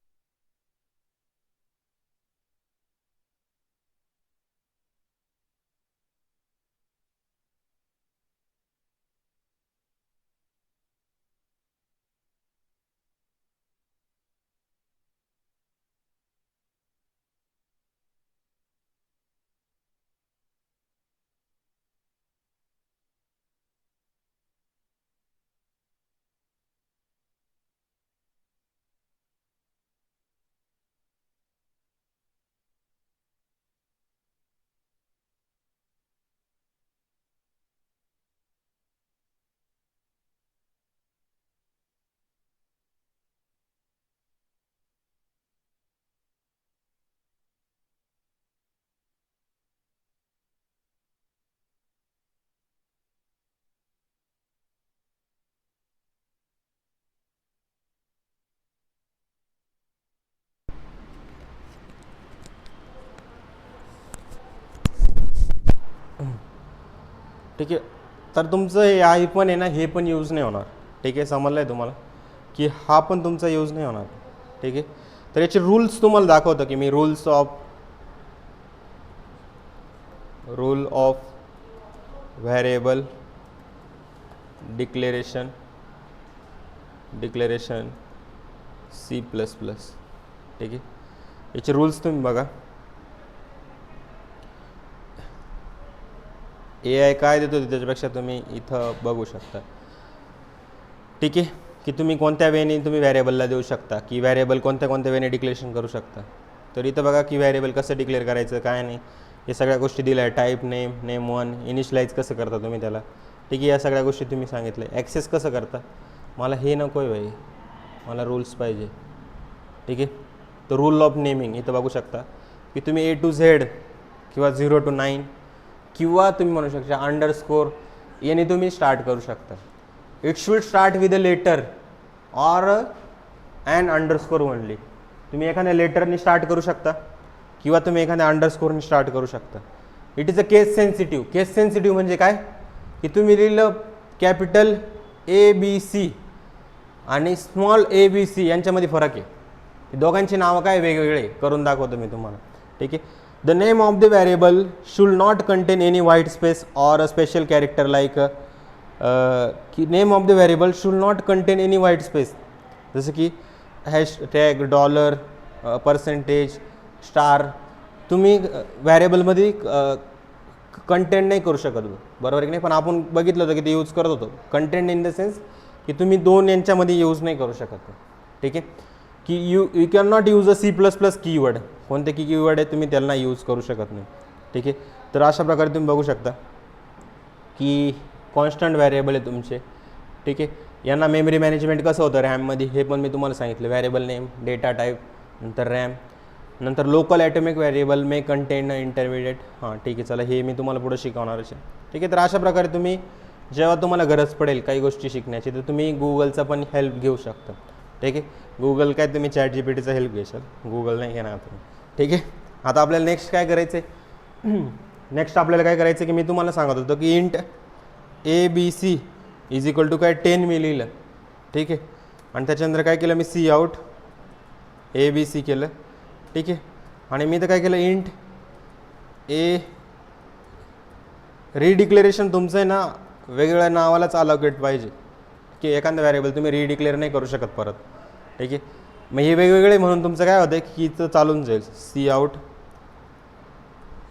ठीक आहे, तर तुमचं हे आई पण आहे ना, हे पण यूज नाही होणार. ठीक आहे, समजलं आहे तुम्हाला की हा पण तुमचा यूज नाही होणार. ठीक आहे, तर याचे रूल्स तुम्हाला दाखवतो की मी rule of variable declaration C++. ठीक आहे, याचे रूल्स तुम्ही बघा. AI काय देतो त्याच्यापेक्षा तुम्ही इथं बघू शकता. ठीक आहे, की तुम्ही कोणत्या वेने तुम्ही व्हॅरिएबलला देऊ शकता, की व्हॅरिएबल कोणत्या कोणत्या वेने डिक्लेरेशन करू शकता. तर इथं बघा की व्हॅरिएबल कसं डिक्लेअर करायचं काय नाही हे सगळ्या गोष्टी दिल्या आहे. Type name, name one, initialise कसं करता तुम्ही त्याला. ठीक आहे, या सगळ्या गोष्टी तुम्ही सांगितलं. ॲक्सेस कसं करता, मला हे नको आहे भाई, मला रूल्स पाहिजे. ठीक आहे, तर रूल ऑफ नेमिंग इथं बघू शकता की तुम्ही A to Z किंवा 0 to 9 किंवा तुम्ही म्हणू शकता अंडरस्कोर याने तुम्ही स्टार्ट करू शकता. It should start with a letter or and underscore only. तुम्ही एखाद्या लेटरनी स्टार्ट करू शकता किंवा तुम्ही एखाद्या अंडरस्कोरनी स्टार्ट करू शकता. It is a case sensitive. Case sensitive म्हणजे काय, की तुम्ही लिहिलं कॅपिटल ABC आणि स्मॉल ABC यांच्यामध्ये फरक आहे. दोघांची नावं काय वेगवेगळे करून दाखवतो मी तुम्हाला. ठीक आहे, the name of the variable should not contain any white space or a special character like की name of the variable should not contain any white space, जसं की हॅशटॅग, डॉलर, पर्सेंटेज, स्टार. तुम्ही व्हॅरिएबलमध्ये कंटेंट नाही करू शकत, बरोबर की नाही. पण आपण बघितलं होतं की ते यूज करत होतो कंटेंट इन द सेन्स की तुम्ही दोन यांच्यामध्ये यूज नाही करू शकत. ठीक आहे, की you can not use a C++ keyword. कोणते कीवर्ड आहे तुम्ही त्यांना यूज करू शकत नाही. ठीक आहे, तर अशा प्रकारे तुम्ही बघू शकता की कॉन्स्टंट व्हॅरिएबल आहे तुमचे. ठीक आहे, यांना मेमरी मॅनेजमेंट कसं होतं रॅममध्ये हे पण मी तुम्हाला सांगितलं. व्हॅरिएबल नेम, डेटा टाईप, नंतर रॅम, नंतर local atomic variable may contain intermediate. हां ठीक आहे, चला हे मी तुम्हाला पुढे शिकवणारच आहे. ठीक आहे, तर अशा प्रकारे तुम्ही जेव्हा तुम्हाला गरज पडेल काही गोष्टी शिकण्याची तर तुम्ही गुगलचा पण हेल्प घेऊ शकता. ठीक आहे, गुगल काय तुम्ही ChatGPTचा हेल्प घेशाल, गुगल नाही घेणार तुम्ही. ठीक आहे, आता आपल्याला नेक्स्ट काय करायचं आहे, नेक्स्ट आपल्याला काय करायचं की मी तुम्हाला सांगत होतो की int ABC is equal to काय 10 मी लिहिलं. ठीक आहे, आणि त्याच्यानंतर काय केलं मी सी आउट ABC केलं. ठीक आहे, आणि मी तर काय केलं इंट A रिडिक्लेरेशन तुमचं आहे ना वेगवेगळ्या नावालाच अलोकेट पाहिजे, की एखादं व्हॅरिएबल तुम्ही रिडिक्लेअर नाही करू शकत परत. ठीक आहे, मग हे वेगवेगळे म्हणून तुमचं काय होतं की इथं चालून जाईल सी आउट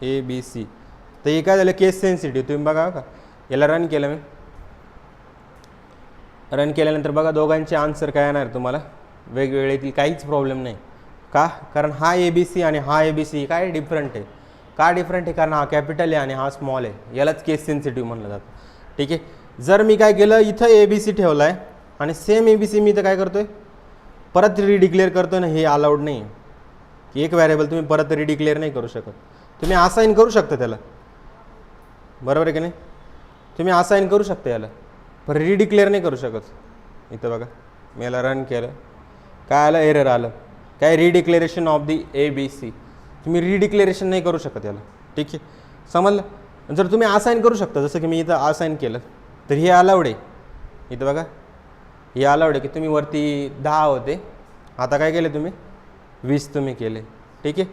ABC. तर हे काय झालं केस सेन्सिटिव्ह. तुम्ही बघा का याला रन केलं मी, रन केल्यानंतर बघा दोघांचे आन्सर काय येणार तुम्हाला वेगवेगळे येतील, काहीच प्रॉब्लेम नाही. का, कारण हा ABC आणि हा ABC काय डिफरंट आहे. का डिफरंट आहे, कारण हा कॅपिटल आहे आणि हा स्मॉल आहे. यालाच केस सेन्सिटिव्ह म्हणलं जातं. ठीक आहे, जर मी काय केलं इथं ABC ठेवला आहे आणि सेम ABC मी इथं काय करतो आहे परत रिडिक्लेअर करतो ना, हे अलाउड नाही आहे. की एक व्हॅरिएबल तुम्ही परत रिडिक्लेअर नाही करू शकत. तुम्ही असाइन करू शकता त्याला, बरोबर आहे की नाही. तुम्ही असाइन करू शकता याला, पण रिडिक्लेअर नाही करू शकत. इथं बघा मी याला रन केलं, काय आलं एरर आलं, काय रिडिक्लेरेशन ऑफ दी ABC. तुम्ही रिडिक्लेरेशन नाही करू शकत याला. ठीक आहे, समजलं. जर तुम्ही असाइन करू शकता, जसं की मी इथं असाइन केलं तर हे अलाउड आहे. इथं बघा हे अलाउड आहे की तुम्ही वरती 10 होते, आता काय केले तुम्ही 20 तुम्ही केले. ठीक आहे,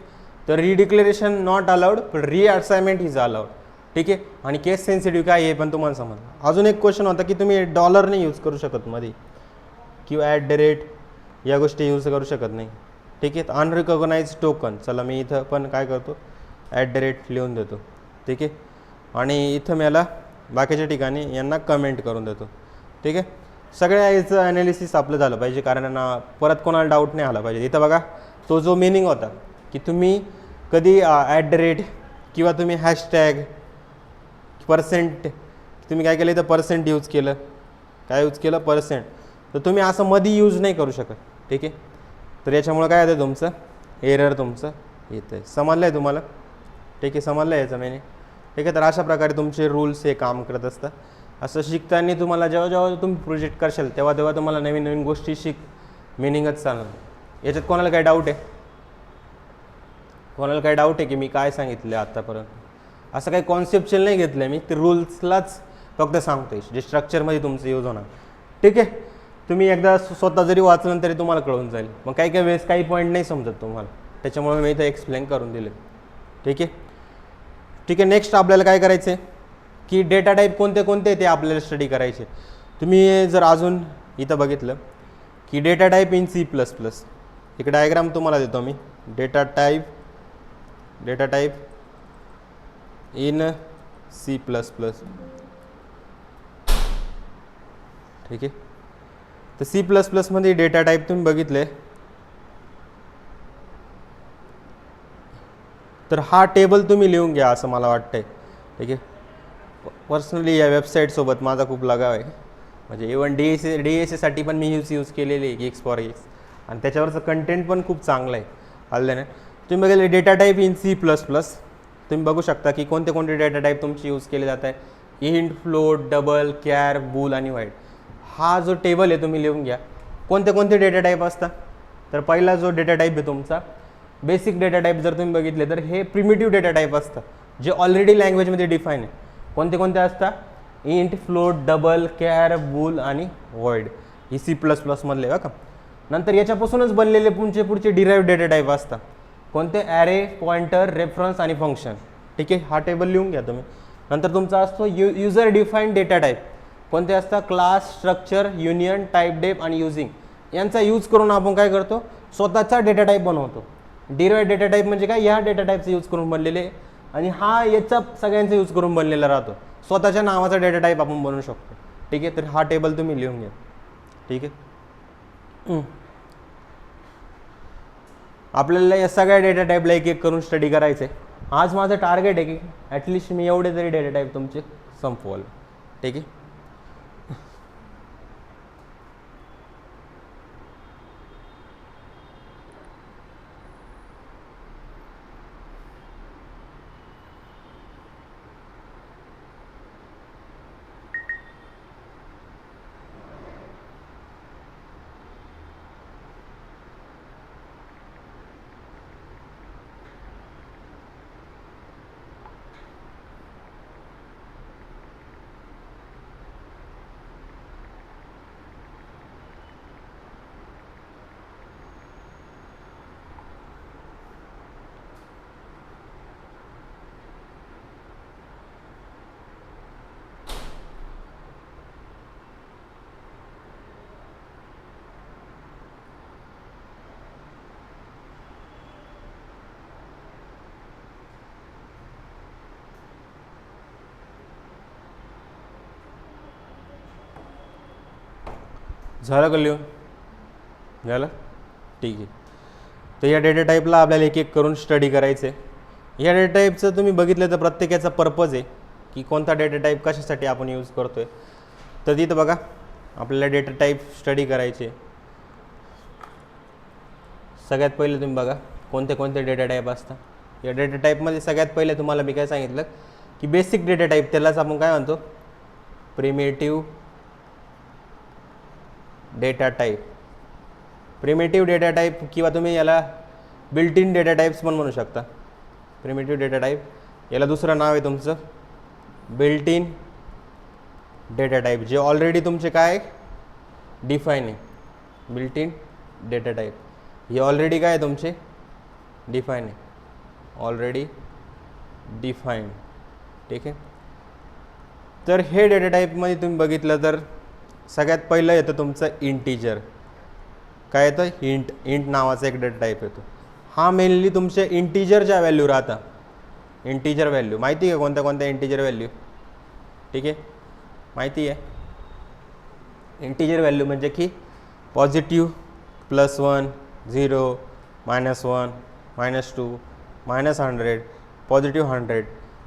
तर रिडिक्लेरेशन नॉट अलाउड पण रिअसाइनमेंट इज अलाउड. ठीक आहे, आणि केस सेन्सिटिव्ह काय आहे पण तुम्हाला समजलं. अजून एक क्वेश्चन होता की तुम्ही डॉलर नाही यूज करू शकत मध्ये किंवा @ या गोष्टी यूज करू शकत नाही. ठीक आहे, अनरिकॉग्नाइज टोकन. चला मी इथं पण काय करतो @ लिहून देतो. ठीक आहे, आणि इथं मी याला बाकीच्या ठिकाणी यांना कमेंट करून देतो. ठीक आहे, सगळ्या याचं ॲनालिसिस आपलं झालं पाहिजे, कारण परत कोणाला डाऊट नाही आला पाहिजे. इथं बघा तो जो मिनिंग होता की तुम्ही कधी @ किंवा तुम्ही हॅशटॅग, पर्सेंट, तुम्ही काय केलं इथं पर्सेंट यूज केलं, काय यूज केलं पर्सेंट, तर तुम्ही असं मध्ये यूज नाही करू शकत. ठीक आहे, तर याच्यामुळं काय येतं तुमचं एरर तुमचं येतं आहे. समजलं आहे तुम्हाला. ठीक आहे, समजलं याचं मैंने. ठीक आहे, तर अशा प्रकारे तुमचे रूल्स हे काम करत असतात. असं शिकताना तुम्हाला जेव्हा जेव्हा तुम्ही प्रोजेक्ट करशाल तेव्हा तेव्हा तुम्हाला नवीन नवीन गोष्टी मिनिंगच चालणार. याच्यात कोणाला काय डाऊट आहे, कोणाला काय डाऊट आहे की मी काय सांगितलं आत्तापर्यंत. असं काही कॉन्सेप्च्युअल नाही घेतलं मी, ते रूल्सलाच फक्त सांगतोय जे स्ट्रक्चरमध्ये तुमचं यूज होणार. ठीक आहे, तुम्ही एकदा स्वतः जरी वाचलं तरी तुम्हाला कळून जाईल. मग काही काही वेळेस काही पॉईंट नाही समजत तुम्हाला, त्याच्यामुळे मी इथं एक्सप्लेन करून दिले. ठीक आहे, ठीक आहे. नेक्स्ट आपल्याला काय करायचं आहे की डेटा टाईप कोणते कोणते ते आपल्याला स्टडी करायचे. तुम्ही जर अजून इथं बघितलं की डेटा टाईप इन C++, एक डायग्राम तुम्हाला देतो मी. Data type in C plus plus. ठीक आहे. तर सी प्लस प्लसमध्ये डेटा टाईप तुम्ही बघितले तर हा टेबल तुम्ही लिहून घ्या असं मला वाटतंय. ठीक आहे. पर्सनली या वेबसाईटसोबत माझा खूप लगाव आहे. म्हणजे इवन डी एस एसाठी पण मी यूज केलेली आहे एक्स फॉर एक्स आणि त्याच्यावरचं कंटेंट पण खूप चांगलं आहे हल्ल्याने. तुम्ही बघितले data type in C plus plus. तुम्ही बघू शकता की कोणते कोणते डेटा टाईप तुमची यूज केले जात आहे. इंट, फ्लोट, डबल, कॅर, बूल आणि वाईड. हा जो टेबल आहे तुम्ही लिहून घ्या. कोणते कोणते डेटा टाईप असतात. तर पहिला जो डेटा टाईप आहे तुमचा बेसिक डेटा टाईप जर तुम्ही बघितले तर हे प्रिमिटिव्ह डेटा टाईप असतात जे ऑलरेडी लँग्वेजमध्ये डिफाईन आहे. कोणते कोणते असतात. इंट, फ्लोट, डबल, कॅर, बूल आणि वॉइड. ही सी प्लस प्लसमधले बघा. नंतर याच्यापासूनच बनलेले पुढचे डिराईव्ह डेटा टाईप असतात. कोणते. ॲरे, पॉइंटर, रेफरन्स आणि फंक्शन. ठीक आहे. हा टेबल लिहून घ्या तुम्ही. नंतर तुमचा असतो युजर डिफाईन्ड डेटा टाईप. कोणते असतात. क्लास, स्ट्रक्चर, युनियन, टाईप डेफ आणि युजिंग. यांचा यूज करून आपण काय करतो स्वतःचा डेटा टाईप बनवतो. डिराईव्ह डेटा टाईप म्हणजे काय. या डेटा टाईपचा यूज करून बनलेले आणि हा याचा सगळ्यांचा यूज करून बनलेला राहतो. स्वतःच्या नावाचा डेटा टाईप आपण बनवू शकतो. ठीक आहे. तर हा टेबल तुम्ही लिहून घ्या. ठीक आहे. आपल्याला या सगळ्या डेटा टाईपला एक एक करून स्टडी करायचं आहे. आज माझं टार्गेट आहे की ॲटलिस्ट मी एवढे तरी डेटा टाईप तुमचे संपवाल. ठीक आहे. झालं का लिहून. झालं. ठीक आहे. तर या डेटा टाईपला आपल्याला एक एक करून स्टडी करायचं आहे. या डेटा टाईपचं तुम्ही बघितलं तर प्रत्येकाचा पर्पज आहे की कोणता डेटा टाईप कशासाठी आपण यूज करतो आहे. तर तिथं बघा आपल्याला डेटा टाईप स्टडी करायचे. सगळ्यात पहिले तुम्ही बघा कोणते कोणते डेटा टाईप असतात. या डेटा टाईपमध्ये सगळ्यात पहिले तुम्हाला मी काय सांगितलं की बेसिक डेटा टाईप त्यालाच आपण काय म्हणतो primitive data type. Primitive data type किंवा तुम्ही याला बिल्ट इन डेटा टाईप्स पण म्हणू शकता. प्रिमिटिव्ह डेटा टाईप याला दुसरं नाव आहे तुमचं बिल्ट इन डेटा टाईप जे ऑलरेडी तुमचे काय डिफाईन आहे. बिल्ट इन डेटा टाईप हे ऑलरेडी काय आहे तुमचे डिफाईन आहे. Already define. ठीक आहे. तर हे डेटा टाईपमध्ये तुम्ही बघितलं तर सगळ्यात पहिलं येतं तुमचं इंटीजर. काय येतं इंट नावाचा एक डेटा टाईप येतो. हा मेनली तुमचे इंटीजरच्या व्हॅल्यू राहता. इंटीजर व्हॅल्यू माहिती आहे कोणत्या कोणत्या इंटीजर व्हॅल्यू. ठीक आहे. माहिती आहे. इंटीजर व्हॅल्यू म्हणजे की पॉझिटिव्ह +1 0 -1 -2 -100 पॉझिटिव्ह 100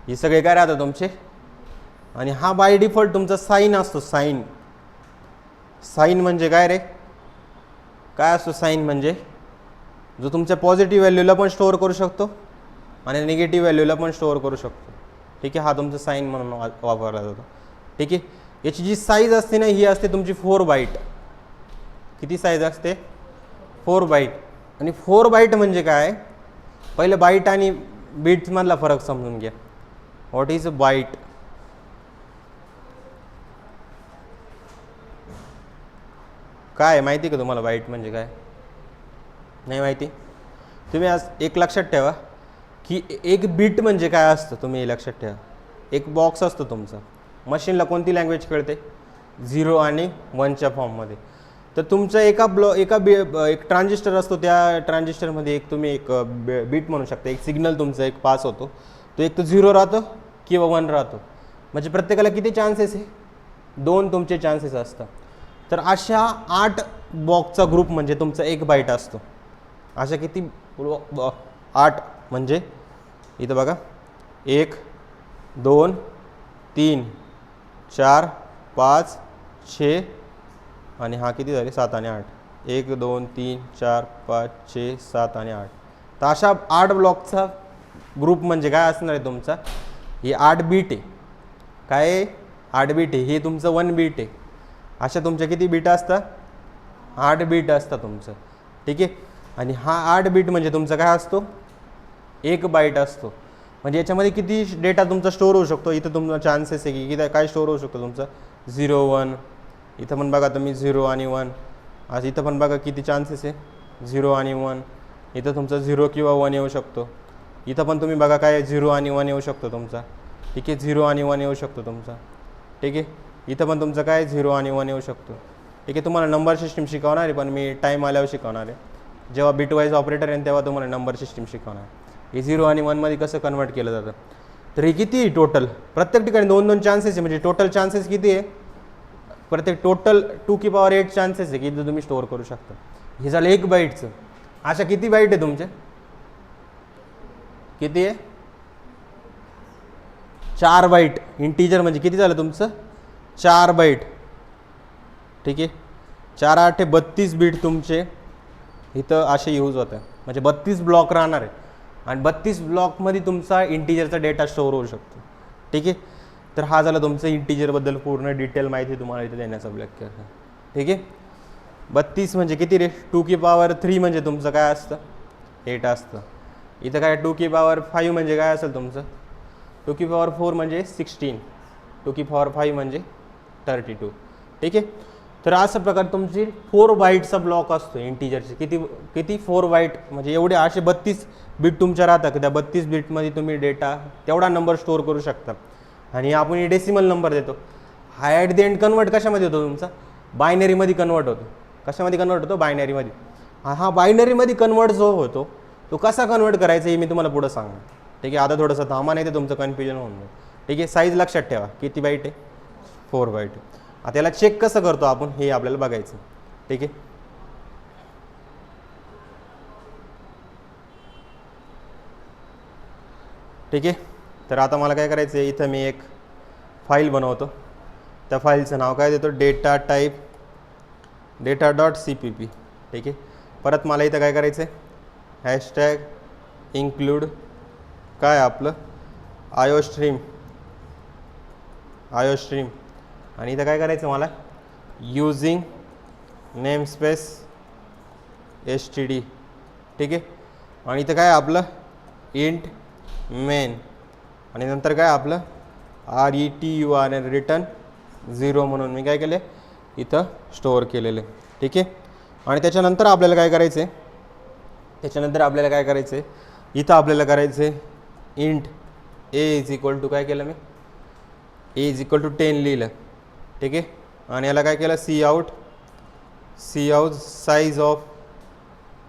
हे सगळे काय राहतात तुमचे. आणि हा बाय डिफॉल्ट तुमचा साईन असतो. साईन म्हणजे काय रे. काय असतो साईन म्हणजे जो तुमच्या पॉझिटिव्ह व्हॅल्यूला पण स्टोअर करू शकतो आणि निगेटिव्ह व्हॅल्यूला पण स्टोअर करू शकतो. ठीक आहे. हा तुमचा साईन म्हणून वापरला जातो. ठीक आहे. याची जी साईज असते ना ही असते तुमची 4 बाईट. किती साईज असते 4 बाईट. आणि 4 बाईट म्हणजे काय पहिले बाईट आणि बीट्समधला फरक समजून घ्या. What is a byte. काय माहिती का तुम्हाला बाईट म्हणजे काय नाही माहिती. तुम्ही आज एक लक्षात ठेवा की एक बीट म्हणजे काय असतं. तुम्ही हे लक्षात ठेवा एक बॉक्स असतो तुमचा. मशीनला कोणती लँग्वेज कळते 0 आणि 1च्या फॉर्ममध्ये. तर तुमचा एक ट्रान्झिस्टर असतो. त्या ट्रान्झिस्टरमध्ये एक तुम्ही एक बीट म्हणू शकता. एक सिग्नल तुमचा एक पास होतो. तो एक तर 0 राहतो किंवा 1 राहतो. म्हणजे प्रत्येकाला किती चान्सेस आहे, 2 तुमचे चान्सेस असतात. तर अशा 8 ब्लॉकचा ग्रुप म्हणजे तुमचा 1 बाईट असतो. अशा किती 8 म्हणजे इथं बघा 1 2 3 4 5 6 आणि हा किती झाले 7 आणि 8, 1 2 3 4 5 6 7 आणि 8. तर अशा 8 ब्लॉकचा ग्रुप म्हणजे काय असणार आहे तुमचा, हे 8 बीट आहे. काय आहे 8 बीट आहे, हे तुमचं 1 बीट आहे. अशा तुमच्या किती बीट असतात, 8 बीट असतात तुमचं. ठीक आहे. आणि हा 8 बीट म्हणजे तुमचा काय असतो, 1 बाईट असतो. म्हणजे याच्यामध्ये किती डेटा तुमचा स्टोअर होऊ शकतो, इथं तुमचा चान्सेस आहे की किती काय स्टोअर होऊ शकतो तुमचा 0 1. इथं पण बघा तुम्ही 0 आणि 1. आज इथं पण बघा किती चान्सेस आहे 0 आणि 1. इथं तुमचा 0 किंवा 1 येऊ शकतो. इथं पण तुम्ही बघा काय 0 आणि 1 येऊ शकतो तुमचा. ठीक आहे, 0 आणि 1 येऊ शकतो तुमचा. ठीक आहे, इथं पण तुमचं काय 0 आणि 1 येऊ शकतो. ठीक आहे, तुम्हाला नंबर सिस्टीम शिकवणार आहे, पण मी टाईम आल्यावर शिकवणार आहे. जेव्हा बिटवाईज ऑपरेटर आहे तेव्हा तुम्हाला नंबर सिस्टीम शिकवणार आहे. हे 0 आणि 1मध्ये कसं कन्वर्ट केलं जातं. तर हे किती आहे टोटल, प्रत्येक ठिकाणी 2-2 चान्सेस आहे. म्हणजे टोटल चान्सेस किती आहे, प्रत्येक टोटल 2⁸ चान्सेस आहे की इथं तुम्ही स्टोअर करू शकता. हे झालं 1 बाईटचं. अशा किती बाईट आहे तुमचे, किती आहे 4 बाईट. इंटीजर म्हणजे किती झालं तुमचं 4 बाईट. ठीक आहे, 4 8 32 बीट तुमचे इथं असे यूज होतं. म्हणजे 32 ब्लॉक राहणार आहे आणि 32 ब्लॉकमध्ये तुमचा इंटीजरचा डेटा स्टोअर होऊ शकतो. ठीक आहे, तर हा झाला तुमचं इंटीजरबद्दल पूर्ण डिटेल माहिती तुम्हाला इथे देण्याचा प्रयत्न केला. ठीक आहे, 32 म्हणजे किती रे, 2⁵ म्हणजे तुमचं काय असतं 8 असतं. इथं काय 2⁵5 म्हणजे काय असेल तुमचं 2⁵4 म्हणजे 16, 2⁵5 म्हणजे 32. ठीक आहे, तर अशा प्रकारे तुमची 4 बाईटचा ब्लॉक असतो इंटीजरचे. किती 4 बाईट म्हणजे एवढे असे 32 बीट तुमच्या राहतात की त्या 32 बीटमध्ये तुम्ही डेटा तेवढा नंबर स्टोअर करू शकता. आणि आपण डेसिमल नंबर देतो. हा ॲट द एंड कन्वर्ट कशामध्ये होतो तुमचा, बायनरीमध्ये कन्वर्ट होतो. कशामध्ये कन्वर्ट होतो, बायनरीमध्ये. हा बायनरीमध्ये कन्वर्ट जो होतो तो कसा कन्वर्ट करायचा हे मी तुम्हाला पुढं सांगणार. ठीक आहे, आता थोडंसं थांबा नाही ते तुमचं कन्फ्युजन होऊन जाईल. ठीक आहे, साईज लक्षात ठेवा किती बाईट आहे 4 बाईट. आता याला चेक कसं करतो आपण हे आपल्याला बघायचं. ठीक आहे, ठीक आहे, तर आता मला काय करायचं आहे, इथं मी एक फाईल बनवतो. त्या फाईलचं नाव काय देतो, डेटा टाईप data.cpp. ठीक आहे, परत मला इथं काय करायचं आहे, #include काय आपलं iostream आणि इथं काय करायचं मला यूजिंग नेमस्पेस std. ठीक आहे, आणि इथं काय आपलं इंट मेन आणि नंतर काय आपलं return रिटर्न 0 म्हणून मी काय केले इथं स्टोअर केलेले. ठीक आहे, आणि त्याच्यानंतर आपल्याला काय करायचं आहे, इथं आपल्याला करायचं आहे इंट a काय केलं मी a 10 लिहिलं. ठीक आहे, आणि याला काय केलं सी आउट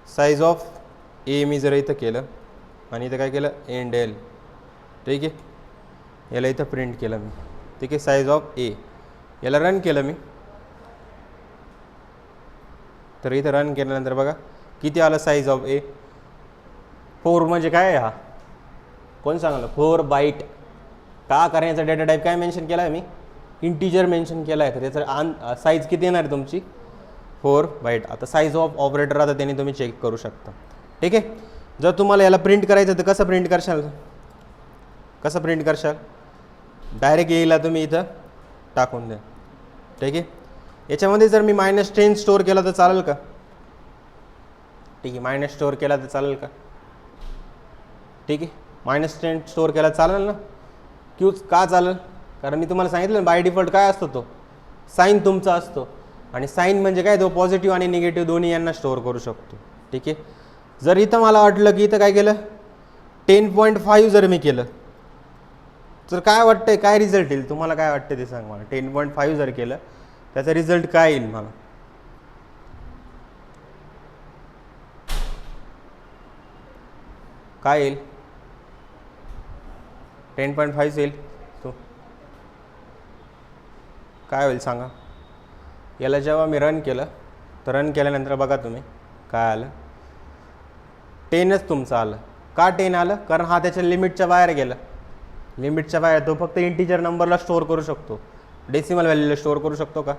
साईज ऑफ ए मी जर इथं केलं आणि इथं काय केलं एंड एल. ठीक आहे, याला इथं प्रिंट केलं मी. ठीक आहे, साईज ऑफ ए. याला रन केलं मी, तर इथं रन केल्यानंतर बघा किती आलं साईज ऑफ ए 4. म्हणजे काय आहे हा, कोण सांगलं 4 बाईट. का करण्याचा डेटा टाईप काय मेन्शन केला आहे मी, इंटीजर मेन्शन केला आहे. तर त्याचं साईज किती येणार आहे तुमची 4 बाईट. आता साईज ऑफ ऑपरेटर आता त्याने तुम्ही चेक करू शकता. ठीक आहे, जर तुम्हाला याला प्रिंट करायचं तर कसं प्रिंट करशाल, डायरेक्ट येईला तुम्ही इथं टाकून द्या. ठीक आहे, याच्यामध्ये जर मी -10 स्टोअर केला तर चालेल का, ठीक आहे -10 स्टोअर केला तर चालेल का, ठीक आहे -10 स्टोअर केला चालेल ना. का चालेल, कारण मी तुम्हाला सांगितलं बाय डिफॉल्ट काय असतो तो साईन तुमचा असतो. आणि साईन म्हणजे काय, तो पॉझिटिव्ह आणि निगेटिव्ह दोन्ही यांना स्टोअर करू शकतो. ठीक आहे, जर इथं मला वाटलं की इथं काय केलं 10.5 जर मी केलं तर काय वाटतंय, काय रिझल्ट येईल तुम्हाला, काय वाटतं ते सांग मला. 10.5 जर केलं त्याचा रिझल्ट काय येईल मला, काय येईल 10.5 येईल तो काय होईल सांगा. याला जेव्हा मी रन केलं तर रन केल्यानंतर बघा तुम्ही काय आलं, 10च तुमचं आलं. का 10 आलं? कारण हा त्याच्या लिमिटच्या बाहेर गेला. लिमिटच्या बाहेर तो फक्त इंटिजर नंबरला स्टोअर करू शकतो, डेसिमल व्हॅल्यूला स्टोअर करू शकतो का?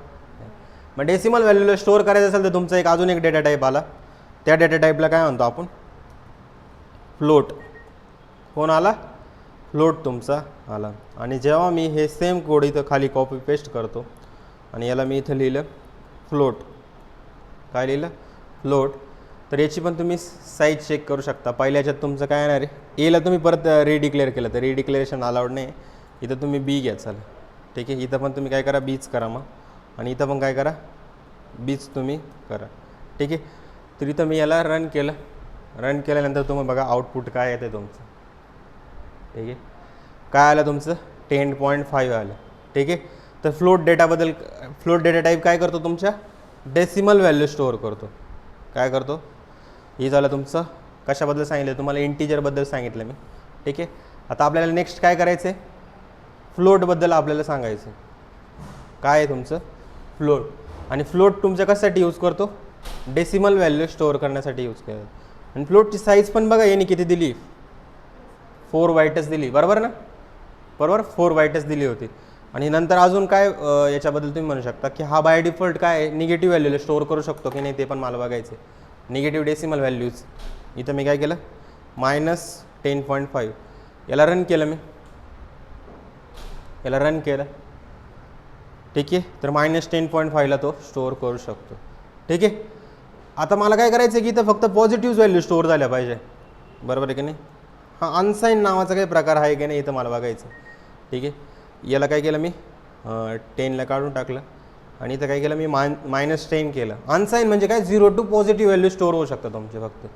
मग डेसिमल व्हॅल्यूला स्टोअर करायचं असेल तर तुमचा एक अजून एक डेटा टाईप आला. त्या डेटा टाईपला काय म्हणतो आपण? फ्लोट. कोण आला? फ्लोट तुमचा आला. आणि जेव्हा मी हे सेम कोड इथं खाली कॉपी पेस्ट करतो आणि याला मी इथं लिहिलं फ्लोट. काय लिहिलं? फ्लोट. तर याची पण तुम्ही साईज चेक करू शकता. पहिल्या याच्यात तुमचं काय येणार आहे? एला तुम्ही परत रिडिक्लेअर केलं तर रिडिक्लेरेशन अलाउड नाही. इथं तुम्ही बी घ्या. चला ठीक आहे. इथं पण तुम्ही काय करा? बीच करा मग. आणि इथं पण काय करा? बीच तुम्ही करा. ठीक आहे. तर इथं मी याला रन केलं. रन केल्यानंतर तुम्ही बघा आउटपुट काय येते तुमचं. ठीक आहे. काय आलं तुमचं? 10.5 आलं. ठीक आहे. तर फ्लोट डेटा टाईप काय करतो? तुमच्या डेसिमल व्हॅल्यू स्टोअर करतो. काय करतो? हे झालं तुमचं. कशाबद्दल सांगितलं तुम्हाला? इंटिजरबद्दल सांगितलं मी. ठीक आहे. आता आपल्याला नेक्स्ट काय करायचं आहे? फ्लोटबद्दल आपल्याला सांगायचं. काय आहे तुमचं? फ्लोट. आणि फ्लोट तुमच्या कशासाठी यूज करतो? डेसिमल व्हॅल्यू स्टोअर करण्यासाठी यूज केलं. आणि फ्लोटची साईज पण बघा यांनी किती दिली? 4 बाईटच दिली. बरोबर ना? बरोबर, 4 बाईटच दिली होती. आणि नंतर अजून काय याच्याबद्दल तुम्ही म्हणू शकता की हा बाय डिफॉल्ट काय आहे? निगेटिव्ह व्हॅल्यूला स्टोअर करू शकतो की नाही ते पण मला बघायचं आहे. Negative decimal values. इथं मी काय केलं? -10.5. याला रन केलं मी. याला रन केलं. ठीक आहे. तर -10.5ला तो स्टोअर करू शकतो. ठीक आहे. आता मला काय करायचं आहे की इथं फक्त पॉझिटिव्ह व्हॅल्यू स्टोअर झाल्या पाहिजे. बरोबर आहे की नाही? हां, अनसाईन नावाचा काही प्रकार आहे की नाही इथं मला बघायचं. ठीक आहे. याला काय केलं मी? 10ला काढून टाकलं. आणि इथं काय केलं मी? -10 केलं. अनसाईन म्हणजे काय? 0 to पॉझिटिव्ह व्हॅल्यू स्टोअर होऊ शकतं तुमचे फक्त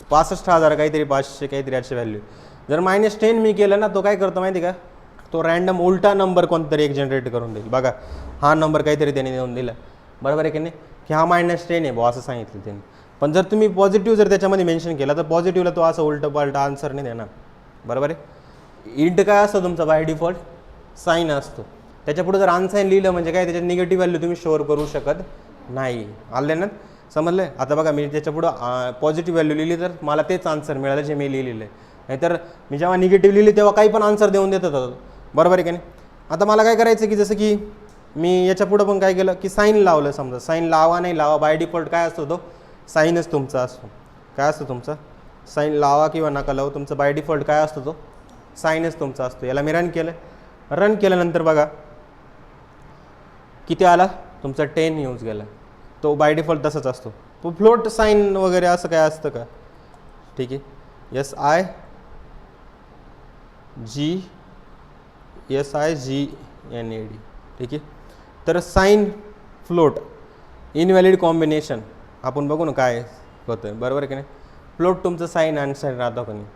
65,000 काहीतरी 500 काहीतरी 800 व्हॅल्यू. जर -10 मी केलं ना, तो काय करतो माहिती का? तो रँडम उलटा नंबर कोणतरी एक जनरेट करून देईल. बघा हा नंबर काहीतरी त्याने देऊन दिला. बरोबर आहे की नाही? की हा -10 आहे बुवा असं सांगितलं त्यांनी. पण जर तुम्ही पॉझिटिव्ह जर त्याच्यामध्ये मेन्शन केला तर पॉझिटिव्हला तो असं उलटं पालटा आन्सर नाही देणार. बरोबर आहे? इंट काय असतो तुमचा बाय डिफॉल्ट? साईन असतो. त्याच्यापुढे जर अनसाईन लिहिलं म्हणजे काय? त्याच्यात निगेटिव्ह व्हॅल्यू तुम्ही स्टोअर करू शकत नाही. आले ना? समजलं? आता बघा मी त्याच्यापुढं पॉझिटिव्ह व्हॅल्यू लिहिली तर मला तेच आन्सर मिळालं जे मी लिहिलेलं आहे. नाहीतर मी जेव्हा निगेटिव्ह लिहिली तेव्हा काही पण आन्सर देऊन देत होतं. बरोबर आहे की नाही? आता मला काय करायचं की जसं की मी याच्या पुढं पण काय केलं की साईन लावलं. समजा साईन लावा नाही लावा, बाय डिफॉल्ट काय असतो? तो साईनच तुमचा असतो. काय असतो तुमचा? साईन लावा किंवा नका लावू, तुमचं बाय डिफॉल्ट काय असतो? तो साईनच तुमचा असतो. याला मी रन केलं. रन केल्यानंतर बघा किती आला? तुमचा 10 यूज गेला. तो बाय डिफॉल्ट तसंच असतो. तो फ्लोट साईन वगैरे असं काय असतं का? ठीक आहे. SIGNAD. ठीक आहे. तर साईन फ्लोट इनव्हॅलिड कॉम्बिनेशन आपण बघू ना काय होतं. बरोबर आहे की नाही? फ्लोट तुमचं साईन अनसाईन राहतं का नाही?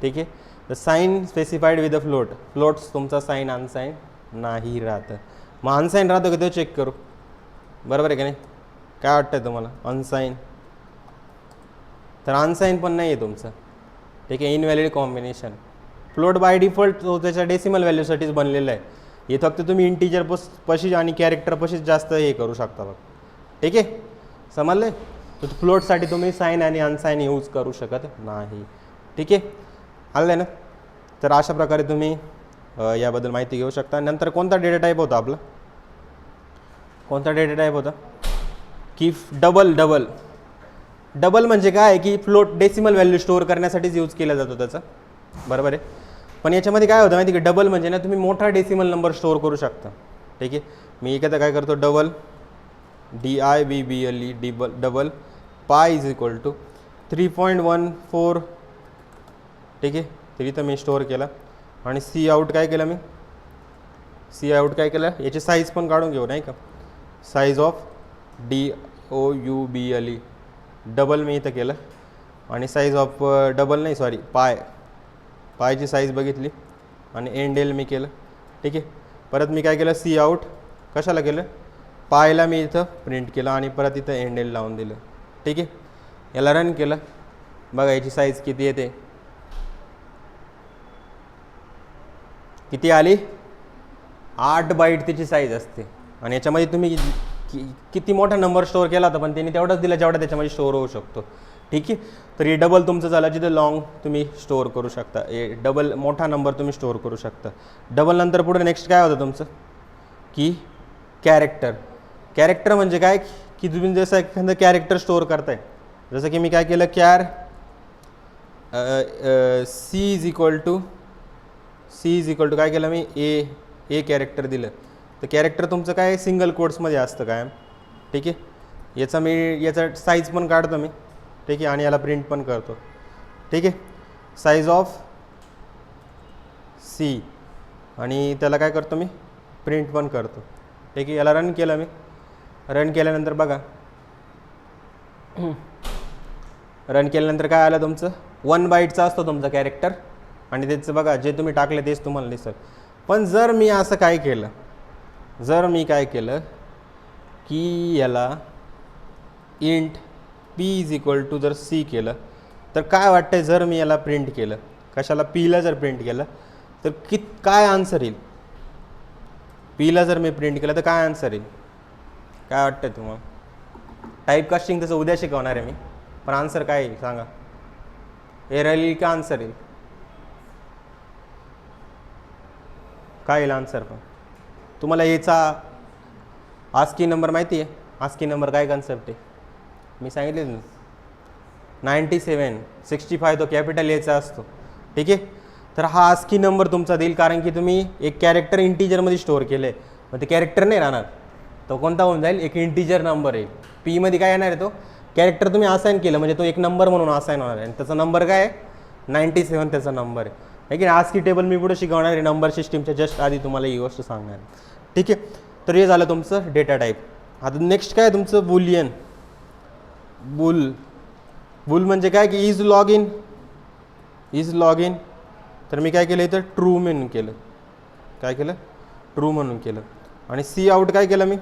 ठीक आहे. तर sign specified with a float. Floats तुमचा साईन अनसाईन नाही राहतं. मग अनसाईन राहतो का ते चेक करू. बरोबर आहे की नाही? काय वाटतं तुम्हाला? अनसाईन. तर अनसाईन पण नाही आहे तुमचं. ठीक आहे. Invalid combination. Float by default तो त्याच्या डेसिमल व्हॅल्यूसाठीच बनलेलं आहे. हे फक्त तुम्ही इंटिजर पशीच आणि कॅरेक्टर पशीच जास्त हे करू शकता बघ. ठीक आहे. समजलं? तर फ्लोटसाठी तुम्ही साईन आणि अनसाईन यूज करू शकत नाही. ठीक आहे. आलं ना? तर अशा प्रकारे तुम्ही याबद्दल माहिती घेऊ शकता. नंतर कोणता डेटा टाईप होता आपला? कोणता डेटा टाईप होता? की डबल म्हणजे काय आहे की फ्लोट डेसिमल व्हॅल्यू स्टोअर करण्यासाठीच यूज केला जातो त्याचा. बरोबर आहे. पण याच्यामध्ये काय होतं माहिती की डबल म्हणजे ना तुम्ही मोठा डेसिमल नंबर स्टोअर करू शकता. ठीक आहे. मी एखादा काय करतो? डबल DIVBLE डबल पाय इज इक्वल टू 3.14. ठीक आहे. तर इथं मी स्टोअर केला. आणि सी आउट काय केलं मी? सी आउट काय केलं? याची साईज पण काढून घेऊ नाही का? साईज ऑफ DOUBLE डबल मी इथं केलं. आणि साईज ऑफ पायची साईज बघितली आणि एंडेल मी केलं. ठीक आहे. परत मी काय केलं? सी आउट कशाला केलं? पायला मी इथं प्रिंट केलं आणि परत इथं एंडेल लावून दिलं. ठीक आहे. याला रन केलं. बघा याची साईज किती येते? किती आली? 8 बाईट त्याची साईज असते. आणि याच्यामध्ये तुम्ही किती मोठा नंबर स्टोअर केला होता पण त्यांनी तेवढाच दिला जेवढा त्याच्यामध्ये स्टोअर होऊ शकतो. ठीक आहे, तर हे डबल तुमचं झालं जिथं लॉंग तुम्ही स्टोअर करू शकता, हे डबल मोठा नंबर तुम्ही स्टोअर करू शकता. डबल नंतर पुढे नेक्स्ट काय होतं तुमचं की कॅरेक्टर. कॅरेक्टर म्हणजे काय की तुम्ही जसं एखादं कॅरेक्टर स्टोअर करताय, जसं की मी काय केलं सी इज इक्वल टू काय केलं मी ए कॅरेक्टर दिलं. तर कॅरेक्टर तुमचं काय सिंगल कोट्समध्ये असतं काय. ठीक आहे, याचा साईज पण काढतो मी. ठीक आहे, आणि याला प्रिंट पण करतो. ठीक आहे, साईज ऑफ सी, आणि त्याला काय करतो मी प्रिंट पण करतो. ठीक आहे, याला रन केलं मी. रन केल्यानंतर बघा, रन केल्यानंतर काय आलं तुमचं 1 बाईटचा असतो तुमचा कॅरेक्टर, आणि त्याचं बघा जे तुम्ही टाकले तेच तुम्हाला दिसेल. पण जर मी असं काय केलं, की याला int P is equal to जर सी केलं, तर काय वाटतंय जर मी याला प्रिंट केलं, कशाला पीला जर प्रिंट केलं तर काय आन्सर येईल. पीला जर मी प्रिंट केलं तर काय आन्सर येईल, काय वाटतंय तुम्हाला. टाईपकास्टिंग तसं उद्या शिकवणार आहे मी, पण आन्सर काय येईल सांगा. एरर येईल का आन्सर येईल, काय येईल आन्सर. पण तुम्हाला याचा आस्की नंबर माहिती आहे. आस्की नंबर काय कन्सेप्ट आहे मी सांगितले ना, 97 65 तो कॅपिटल याचा असतो. ठीक आहे, तर हा आस्की नंबर तुमचा देईल, कारण की तुम्ही एक कॅरेक्टर इंटीजरमध्ये स्टोअर केलं आहे. मग ते कॅरेक्टर नाही राहणार, तो कोणता होऊन जाईल, एक इंटीजर नंबर येईल. पीमध्ये काय येणार आहे, तो कॅरेक्टर तुम्ही असाइन केलं म्हणजे तो एक नंबर म्हणून असाइन होणार आहे, आणि त्याचा नंबर काय आहे 97 त्याचा नंबर आहे. की आस्की टेबल मी पुढे शिकवणार आहे, नंबर सिस्टीमच्या जस्ट आधी तुम्हाला ही गोष्ट सांगणार आहे. ठीक आहे, तर हे झालं तुमचं डेटा टाईप. आता नेक्स्ट काय तुमचं बुलियन. बुल म्हणजे काय की इज लॉग इन. तर मी काय केलं इथं ट्रू म्हणून केलं. काय केलं, ट्रू म्हणून केलं. आणि सी आउट काय केलं मी,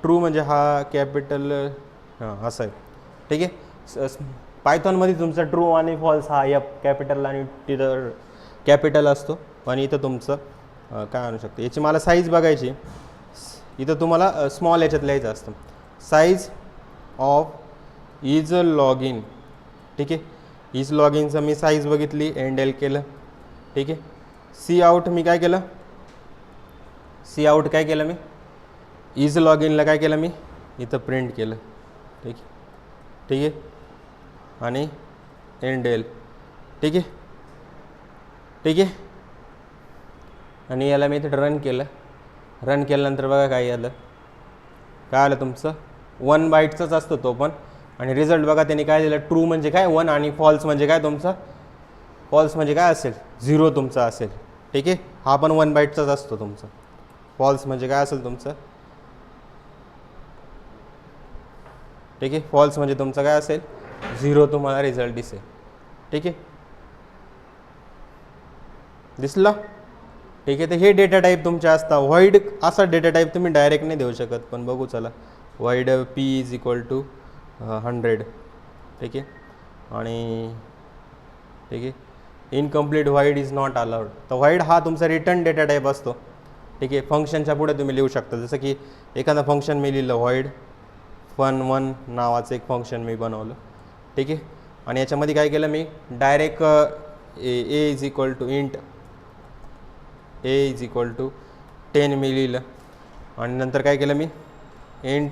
ट्रू म्हणजे हा कॅपिटल हां असं आहे. ठीक आहे, पायथॉनमध्ये तुमचा ट्रू आणि फॉल्स हा एफ कॅपिटल आणि तिथं कॅपिटल असतो, आणि इथं तुमचं काय आणू शकतं. याची मला साईज बघायची, इथं तुम्हाला स्मॉल याच्यात लिहायचं असतं. Size of is log in. ठीक आहे, इज लॉग इनचं मी साईज बघितली, एल केलं. ठीक आहे, सी आउट मी काय केलं, मी इज लॉग इनला काय केलं मी इथं प्रिंट केलं. ठीक आहे, आणि एल. ठीक आहे, आणि याला मी इथं रन केलं. रन केल्यानंतर बघा काय आलं तुमचं 1 बाईटचाच असतो तो पण, आणि रिझल्ट बघा त्यांनी काय दिलं, ट्रू म्हणजे काय 1, आणि फॉल्स म्हणजे काय तुमचा, फॉल्स म्हणजे काय असेल 0 तुमचा असेल. ठीक आहे, हा पण 1 बाईटचाच असतो तुमचा. फॉल्स म्हणजे काय असेल तुमचं, ठीक आहे, फॉल्स म्हणजे तुमचं काय असेल 0 तुम्हाला रिझल्ट दिसेल. ठीक आहे, दिसला. ठीक आहे, तर हे डेटा टाईप तुमचे असतात. व्हॉइड असा डेटा टाईप तुम्ही डायरेक्ट नाही देऊ शकत, पण बघू चला. Void P is equal to 100. ठीक आहे, आणि ठीक आहे, incomplete void is not allowed. तर व्हॉइड हा तुमचा रिटर्न डेटा टाईप असतो. ठीक आहे, फंक्शनच्या पुढे तुम्ही लिहू शकता. जसं की एखादं फंक्शन मी लिहिलं व्हॉइड fun1 नावाचं एक फंक्शन मी बनवलं. ठीक आहे, आणि याच्यामध्ये काय केलं मी direct a is equal to int a is equal to 10 मी लिहिलं, आणि नंतर काय केलं मी int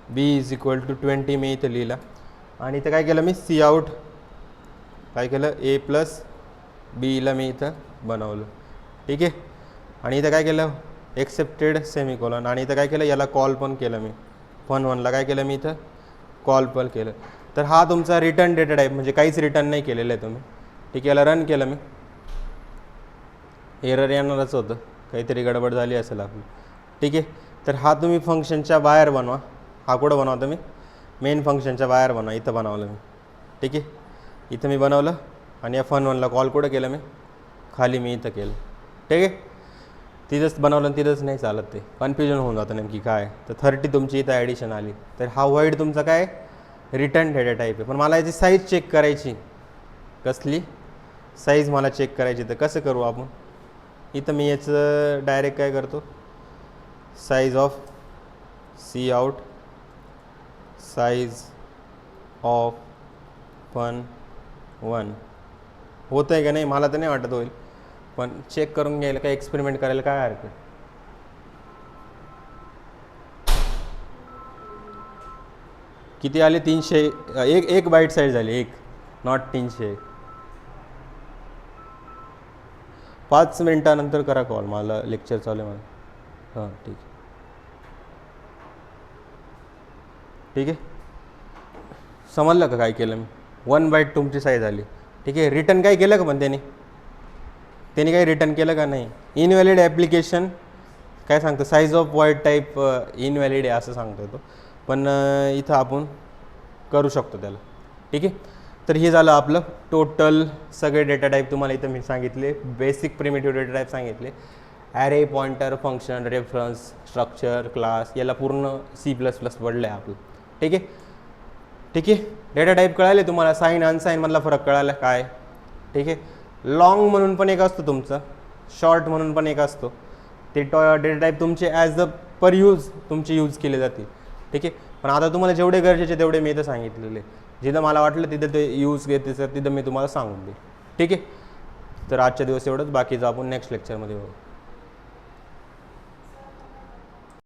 b is equal to 20 मी इथं लिहिलं, आणि इथं काय केलं मी सी आउट काय केलं ए प्लस बीला मी इथं बनवलं. ठीक आहे, आणि इथं काय केलं एक्सेप्टेड सेमिकोलॉन, आणि इथं काय केलं याला कॉल पण केलं मी fun1ला काय केलं मी इथं कॉल पण केलं. तर हा तुमचा रिटर्न डेटा टाईप, म्हणजे काहीच रिटर्न नाही केलेलं आहे तुम्ही. ठीक आहे, याला रन केलं मी, एरर येणारच होतं, काहीतरी गडबड झाली असेल आपली. ठीक आहे, तर हा तुम्ही फंक्शनच्या बाहेर बनवा. हा कुठं बनवतो मी मेन फंक्शनच्या बाहेर बनवा, इथं बनवलं मी. ठीक आहे, इथं मी बनवलं, आणि या fun1ला कॉल कुठं केलं मी खाली मी इथं केलं. ठीक आहे, तिथंच बनवलं तिथंच नाही चालत, ते कन्फ्युजन होऊन जातं नेमकी काय. तर 30 तुमची इथं ॲडिशन आली. तर हा व्हॉइड तुमचा काय रिटर्न डेटा टाईप आहे. पण मला याची साईज चेक करायची, कसली साईज मला चेक करायची, तर कसं करू आपण. इथं मी याचं डायरेक्ट काय करतो size of C out, size of fun 1 होतं आहे का नाही मला तर नाही वाटत होईल, पण चेक करून घ्यायला काय एक्सपेरिमेंट करायला काय हरकत. किती आले 300, एक बाईट साईज झाली, एक नॉट 300. 5 मिनटानंतर करा कॉल, मला लेक्चर चालू आहे मला. हां ठीक आहे, ठीक आहे. समजलं का काय केलं मी. 1 बाईट तुमची साईज आली, ठीक आहे. रिटर्न काय केलं का पण त्यांनी काही रिटर्न केलं का नाही. इनव्हॅलिड ॲप्लिकेशन काय सांगतं, size of void type invalid आहे असं सांगतो तो, पण इथं आपण करू शकतो त्याला, ठीक आहे. तर हे झालं आपलं टोटल सगळे डेटा टाईप तुम्हाला इथं मी सांगितले. बेसिक प्रिमिटिव्ह डेटा टाईप सांगितले. Array, pointer, function, reference, structure, class, याला पूर्ण C++ पडलं आहे आपलं, ठीक आहे. ठीक आहे, डेटा टाईप कळाले तुम्हाला. साईन अनसाईनमधला फरक कळाला काय, ठीक आहे. लॉंग म्हणून पण एक असतो तुमचं, शॉर्ट म्हणून पण एक असतो. ते डेटा टाईप तुमचे ॲज अ पर यूज तुमचे यूज केले जातील, ठीक आहे. पण आता तुम्हाला जेवढे गरजेचे तेवढे मी इथं सांगितलेले. जिथं मला वाटलं तिथं ते यूज घेते सर तिथं मी तुम्हाला सांगून देईल, ठीक आहे. तर आजच्या दिवस एवढंच, बाकीचं आपण नेक्स्ट लेक्चरमध्ये बघू.